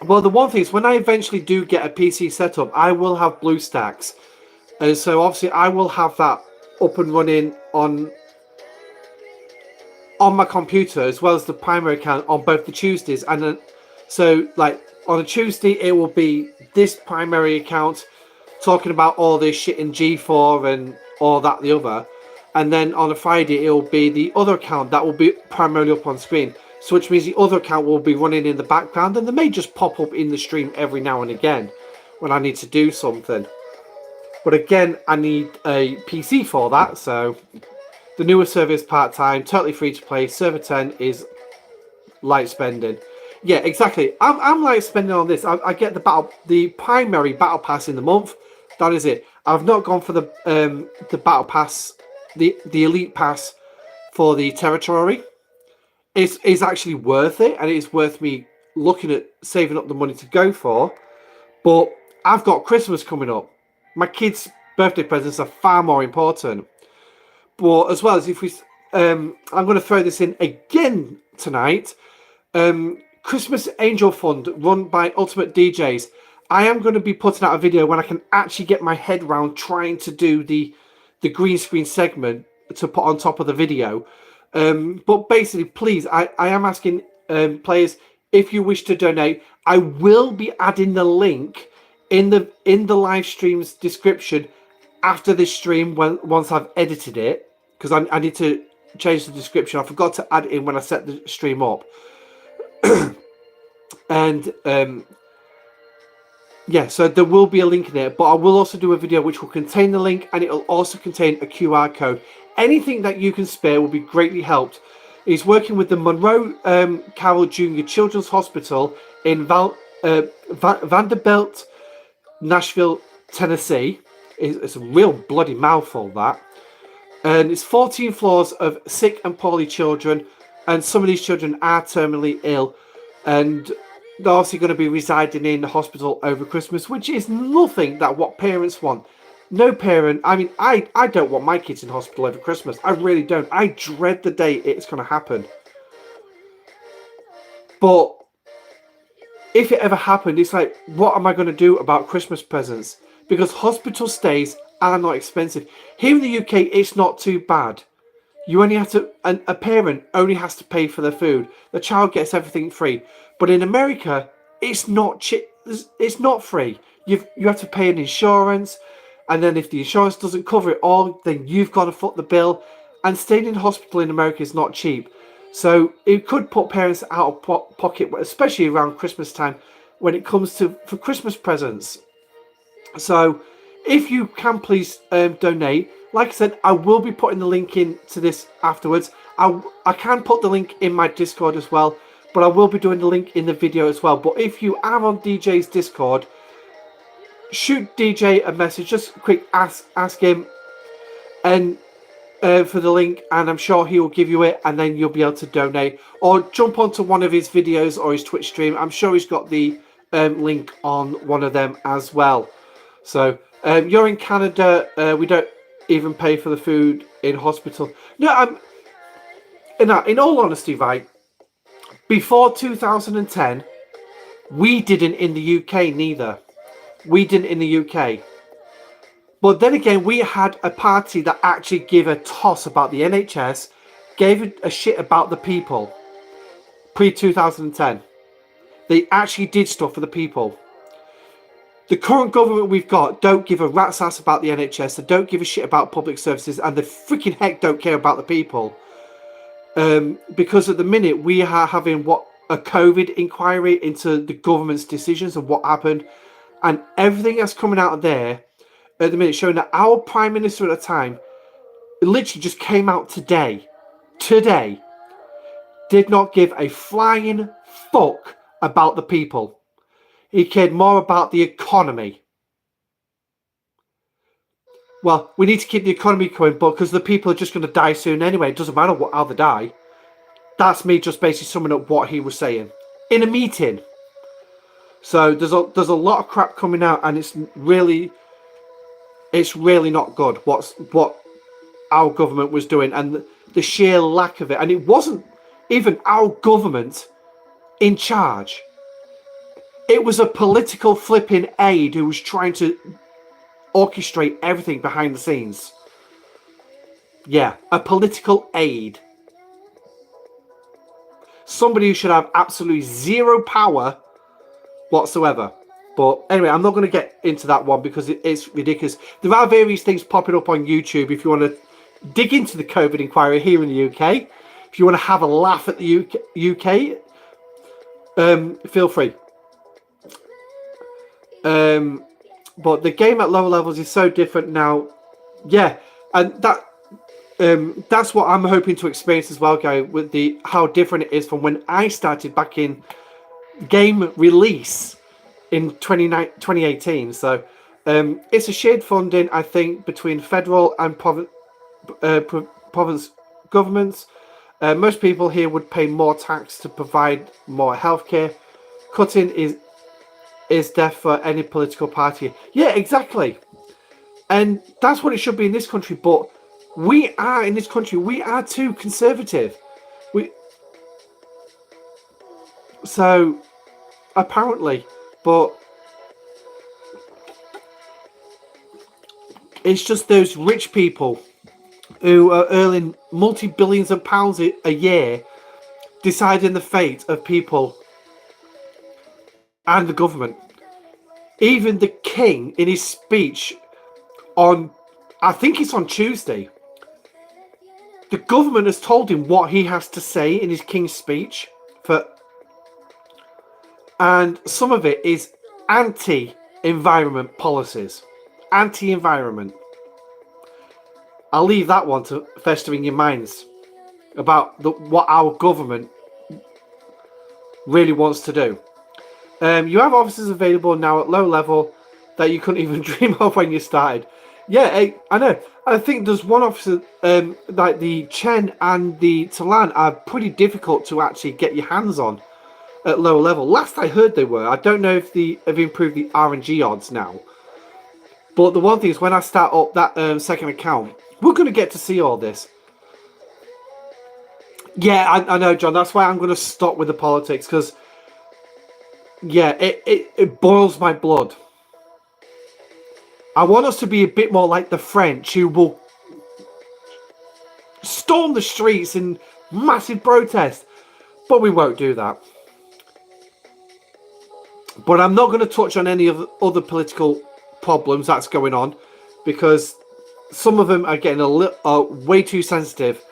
Well, the one thing is, when I eventually do get a PC setup, I will have BlueStacks. And so obviously I will have that up and running on my computer, as well as the primary account on both the Tuesdays. And then, so like on a Tuesday, it will be this primary account talking about all this shit in G4 and all that the other. And then on a Friday, it will be the other account that will be primarily up on screen. So which means the other account will be running in the background, and they may just pop up in the stream every now and again when I need to do something. But again, I need a PC for that. So the newer server is part-time, totally free to play. Server 10 is light spending. Yeah, exactly. I'm like spending on this. I get the primary battle pass in the month. That is it. I've not gone for the battle pass, the elite pass for the territory. It's actually worth it, and it's worth me looking at saving up the money to go for. But I've got Christmas coming up. My kids' birthday presents are far more important. But as well as if we, I'm going to throw this in again tonight. Christmas Angel Fund run by UltimatDJz. I am going to be putting out a video when I can actually get my head around trying to do the green screen segment to put on top of the video. But basically, please, I am asking players, if you wish to donate, I will be adding the link in the live stream's description after this stream once I've edited it, because I need to change the description. I forgot to add it in when I set the stream up. And yeah, so there will be a link in there, but I will also do a video which will contain the link, and it will also contain a QR code. Anything that you can spare will be greatly helped. He's working with the Monroe Carrell Jr. Children's Hospital in Vanderbilt, Nashville, Tennessee. It's a real bloody mouthful, that. And it's 14 floors of sick and poorly children, and some of these children are terminally ill, and they're obviously going to be residing in the hospital over Christmas, which is nothing that what parents want. No parent, I mean, I don't want my kids in hospital over Christmas. I really don't. I dread the day it's going to happen. But if it ever happened, it's like, what am I going to do about Christmas presents? Because hospital stays are not expensive. Here in the UK, it's not too bad. You only have to, a parent only has to pay for the food. The child gets everything free. But in America, it's not it's not free. You have to pay an insurance, and then if the insurance doesn't cover it all, then you've got to foot the bill. And staying in hospital in America is not cheap. So it could put parents out of pocket, especially around Christmas time, when it comes to for Christmas presents. So if you can please donate. Like I said, I will be putting the link into this afterwards. I can put the link in my Discord as well, but I will be doing the link in the video as well. But if you are on DJ's Discord, shoot DJ a message, just a quick ask him and for the link, and I'm sure he will give you it, and then you'll be able to donate. Or jump onto one of his videos or his Twitch stream. I'm sure he's got the link on one of them as well. So you're in Canada, we don't even pay for the food in hospital. No, in all honesty, right, before 2010, we didn't in the UK neither. We didn't in the UK. But then again, we had a party that actually gave a toss about the NHS, gave a shit about the people. Pre-2010. They actually did stuff for the people. The current government we've got don't give a rat's ass about the NHS. They don't give a shit about public services, and they freaking heck don't care about the people. Because at the minute we are having a COVID inquiry into the government's decisions and what happened, and everything that's coming out of there at the minute showing that our Prime Minister at the time literally just came out today, did not give a flying fuck about the people. He cared more about the economy. Well, we need to keep the economy going, but because the people are just going to die soon anyway, it doesn't matter how they die. That's me just basically summing up what he was saying in a meeting. So there's a lot of crap coming out, and it's really not good what our government was doing, and the sheer lack of it. And it wasn't even our government in charge. It was a political flipping aide who was trying to orchestrate everything behind the scenes. Yeah, a political aide. Somebody who should have absolutely zero power whatsoever. But anyway, I'm not going to get into that one because it's ridiculous. There are various things popping up on YouTube if you want to dig into the COVID inquiry here in the UK. If you want to have a laugh at the UK, feel free. But the game at lower levels is so different now. Yeah, and that's what I'm hoping to experience as well, Gary, with how different it is from when I started back in game release in 2018. So it's a shared funding, I think, between federal and province governments. Most people here would pay more tax to provide more healthcare. Cutting is death for any political party. Yeah, exactly. And that's what it should be in this country. But we are in this country. We are too conservative. So apparently, but it's just those rich people who are earning multi-billions of pounds a year deciding the fate of people and the government. Even the king, in his speech on, I think it's on Tuesday, the government has told him what he has to say in his king's speech, and some of it is anti-environment policies, anti-environment. I'll leave that one to fester in your minds about what our government really wants to do. You have officers available now at low level that you couldn't even dream of when you started. Yeah, I know. I think there's one officer, like the Chen and the Talan are pretty difficult to actually get your hands on at lower level. Last I heard they were. I don't know if they have improved the RNG odds now. But the one thing is when I start up that second account, we're going to get to see all this. Yeah, I know, John. That's why I'm going to stop with the politics, because, yeah, it boils my blood. I want us to be a bit more like the French, who will storm the streets in massive protest. But we won't do that. But I'm not going to touch on any of the other political problems that's going on, because some of them are getting way too sensitive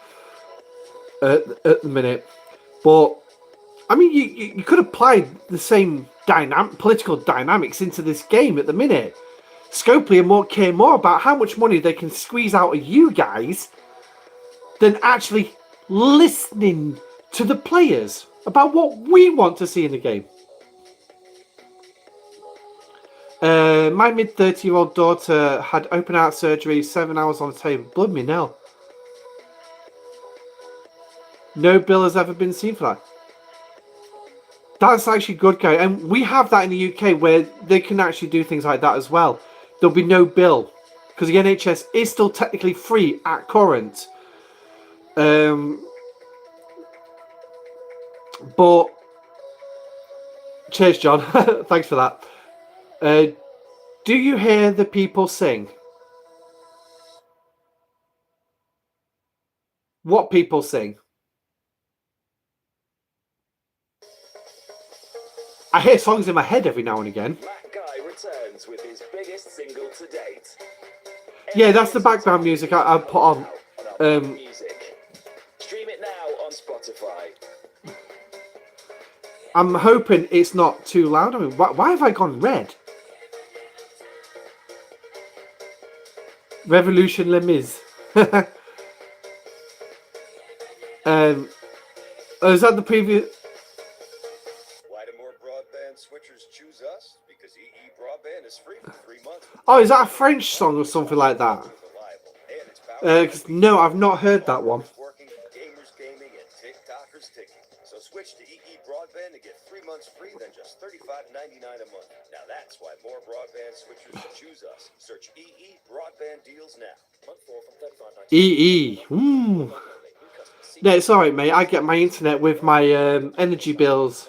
at the minute. But I mean, you could apply the same political dynamics into this game at the minute. Scopely care more about how much money they can squeeze out of you guys than actually listening to the players about what we want to see in the game. My mid-30-year-old daughter had open heart surgery, 7 hours on the table. Blood me now. No bill has ever been seen for that. That's actually good, guy. And we have that in the UK where they can actually do things like that as well. There'll be no bill because the NHS is still technically free at current. But cheers, John. Thanks for that. Do you hear the people sing? What people sing? I hear songs in my head every now and again. That guy returns with his biggest single to date. Yeah, that's the background music I put on. Music. Stream it now on Spotify. I'm hoping it's not too loud. I mean, why have I gone red? Revolution Les Mis. Is that the previous? Why do more broadband switchers choose us? Because EE broadband is free for 3 months. Oh, is that a French song or something like that? No, I've not heard that one. Working, gamers gaming, and TikTokers ticking. So switch to EE broadband to get 3 months free than just $35.99 a month. Now that's why more broadband switchers choose us. Search EE broadband deals now. Month 4 from $35.99. EE. No, it's alright, mate. I get my internet with my energy bills.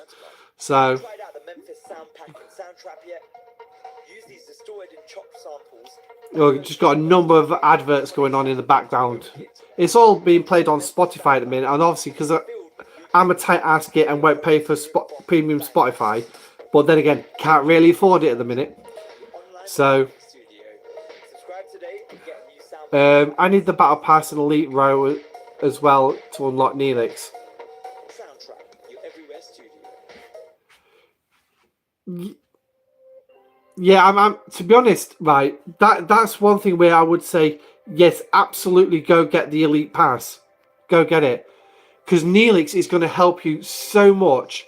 So. Tried out the Memphis sound pack and soundtrap yet? Use these distorted and chopped samples. Oh, just got a number of adverts going on in the background. It's all being played on Spotify at the minute, and obviously because I'm a tight ass git and won't pay for premium Spotify, but then again, can't really afford it at the minute. So Subscribe today and get a new sound I need the Battle Pass and Elite Row as well to unlock Neelix. soundtrack. Your everywhere studio. Yeah, I'm to be honest, right, that's one thing where I would say, yes, absolutely go get the Elite Pass. Go get it. Because Neelix is going to help you so much.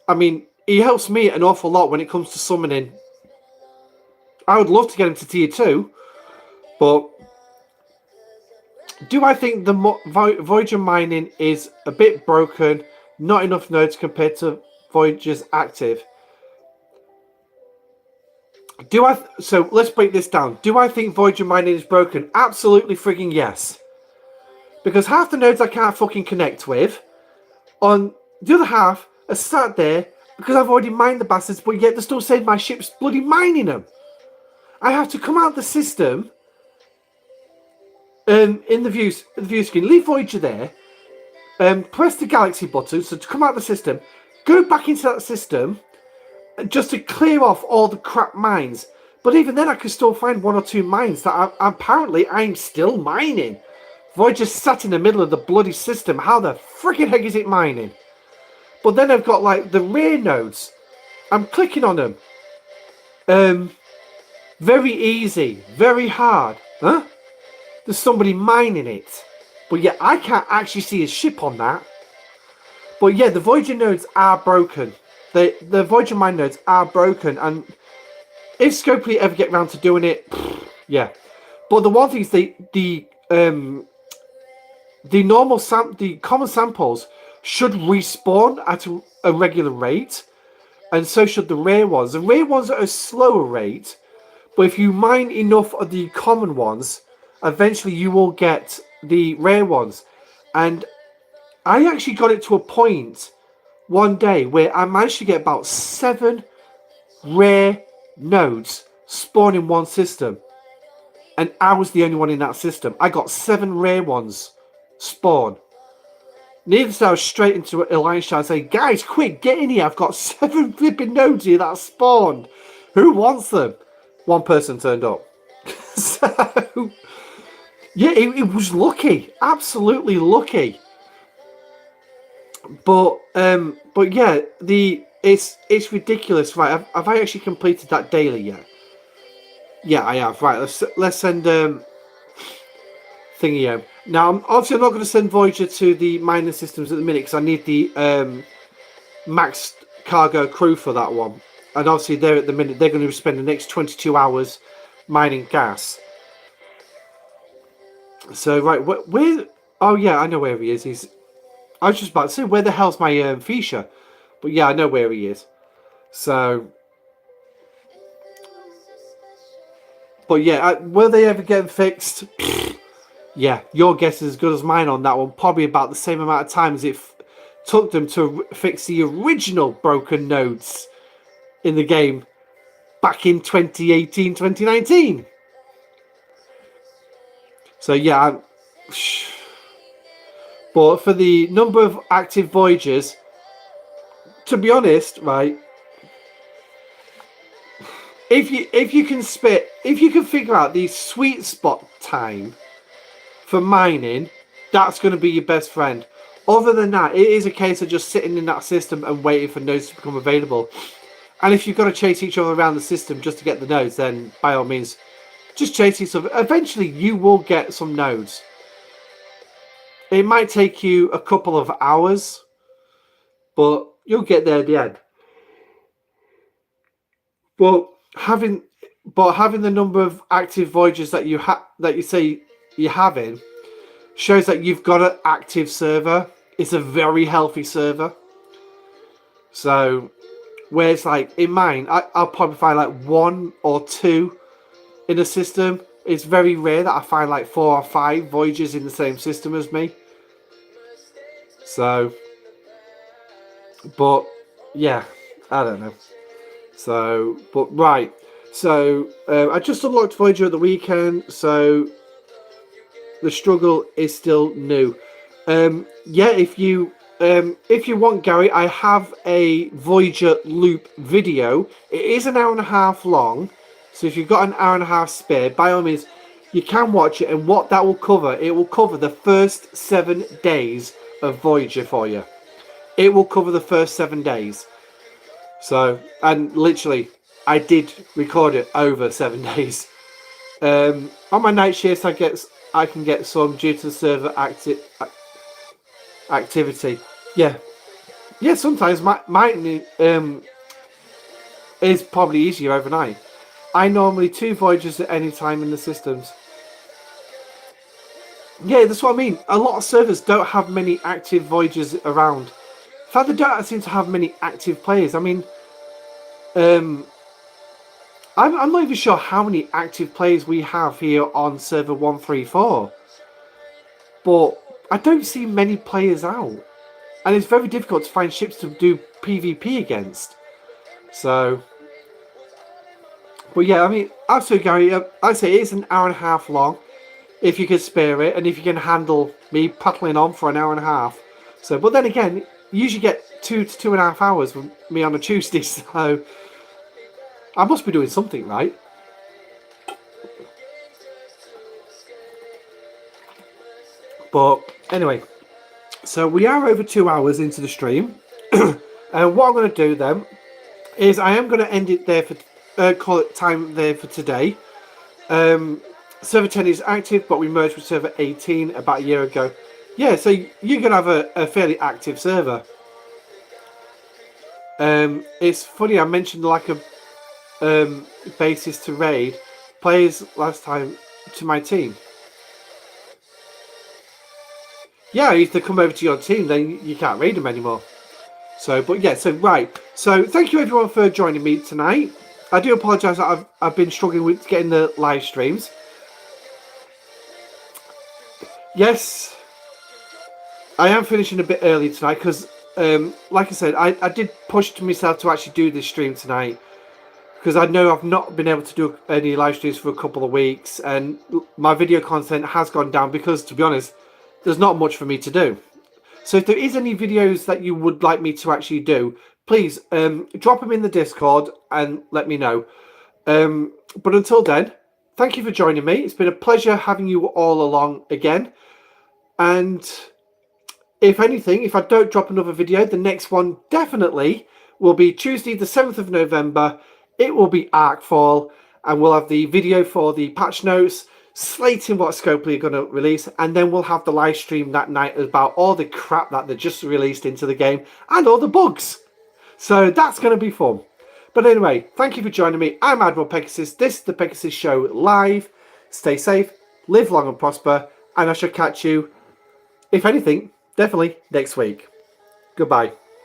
I mean, he helps me an awful lot when it comes to summoning. I would love to get him to tier 2, but do I think the Voyager mining is a bit broken, not enough nodes compared to Voyager's active? So let's break this down. Do I think Voyager mining is broken? Absolutely frigging yes. Because half the nodes I can't fucking connect with. On the other half are sat there because I've already mined the bastards, but yet they're still saying my ship's bloody mining them. I have to come out of the system in the view screen, leave Voyager there, press the galaxy button, so to come out of the system, go back into that system just to clear off all the crap mines. But even then I can still find 1 or 2 mines that apparently I'm still mining. Voyager's sat in the middle of the bloody system. How the freaking heck is it mining? But then I've got like the rear nodes. I'm clicking on them. Very easy, very hard. Huh? There's somebody mining it. But yeah, I can't actually see a ship on that. But yeah, the Voyager nodes are broken. The Voyager mine nodes are broken. And if Scopely ever get around to doing it, yeah. But the one thing is the common samples should respawn at a regular rate. And so should the rare ones. The rare ones are at a slower rate. But if you mine enough of the common ones, eventually you will get the rare ones. And I actually got it to a point one day where I managed to get about 7 rare nodes spawn in one system. And I was the only one in that system. I got 7 rare ones spawn. Needless to say, I was straight into Alliance chat and say, guys, quick, get in here. I've got 7 flipping nodes here that spawned. Who wants them? One person turned up. So, yeah, it was lucky. Absolutely lucky. But yeah, it's ridiculous. Right, have I actually completed that daily yet? Yeah, I have. Right, let's send thingy home. Now, obviously, I'm not going to send Voyager to the mining systems at the minute because I need the max cargo crew for that one. And obviously, they're at the minute they're going to spend the next 22 hours mining gas. So right, where? Oh yeah, I know where he is. I was just about to say, where the hell's my Fisher? But yeah, I know where he is. So, but yeah, will they ever get fixed? Yeah, your guess is as good as mine on that one. Probably about the same amount of time as it took them to fix the original broken nodes in the game back in 2018, 2019. So yeah, but for the number of active Voyagers, to be honest, right, if you can figure out the sweet spot time for mining, that's going to be your best friend. Other than that, it is a case of just sitting in that system and waiting for nodes to become available. And if you've got to chase each other around the system just to get the nodes, then by all means, just chase each other. Eventually, you will get some nodes. It might take you a couple of hours, but you'll get there at the end. But having the number of active Voyagers that you say you're having shows that you've got an active server. It's a very healthy server. So, where it's like in mine, I'll probably find like 1 or 2 in a system. It's very rare that I find like 4 or 5 Voyagers in the same system as me. So, but yeah, I don't know. So, but right. So, I just unlocked Voyager at the weekend. So, the struggle is still new. Yeah, if you want, Gary, I have a Voyager loop video. It is an hour and a half long. So if you've got an hour and a half spare, by all means, you can watch it. And what that will cover, it will cover the first 7 days of Voyager for you. It will cover the first 7 days. So, and literally, I did record it over 7 days. On my night shifts, I can get some due to the server activity. Yeah, sometimes mine is probably easier overnight. I normally 2 voyages at any time in the systems. Yeah, that's what I mean. A lot of servers don't have many active voyages around. In fact, they don't seem to have many active players. I mean, I'm not even sure how many active players we have here on server 134. But I don't see many players out. And it's very difficult to find ships to do PvP against. So, but yeah, I mean, absolutely, Gary, I'd say it's an hour and a half long. If you can spare it, and if you can handle me prattling on for an hour and a half. So, but then again, you usually get 2 to 2.5 hours from me on a Tuesday, so I must be doing something right. But anyway, so we are over 2 hours into the stream, and what I'm going to do then is I am going to end it there for call it time there for today. Server 10 is active, but we merged with server 18 about a year ago. Yeah, so you're going to have a fairly active server. It's funny, I mentioned the lack of bases to raid players last time to my team. Yeah, if they come over to your team, then you can't raid them anymore. So, but yeah, so right. So thank you everyone for joining me tonight. I do apologise that I've been struggling with getting the live streams. Yes, I am finishing a bit early tonight because, like I said, I did push myself to actually do this stream tonight because I know I've not been able to do any live streams for a couple of weeks, and my video content has gone down because, to be honest, there's not much for me to do. So if there is any videos that you would like me to actually do, please drop them in the Discord and let me know. But until then, thank you for joining me. It's been a pleasure having you all along again. And if anything, if I don't drop another video, the next one definitely will be Tuesday the 7th of November. It will be Arcfall, and we'll have the video for the patch notes, slating what Scopely are going to release, and then we'll have the live stream that night about all the crap that they just released into the game and all the bugs. So that's going to be fun. But anyway, thank you for joining me. I'm Admiral Pegasus. This is the Pegasus Show live. Stay safe, live long and prosper, and I shall catch you, if anything, definitely next week. Goodbye.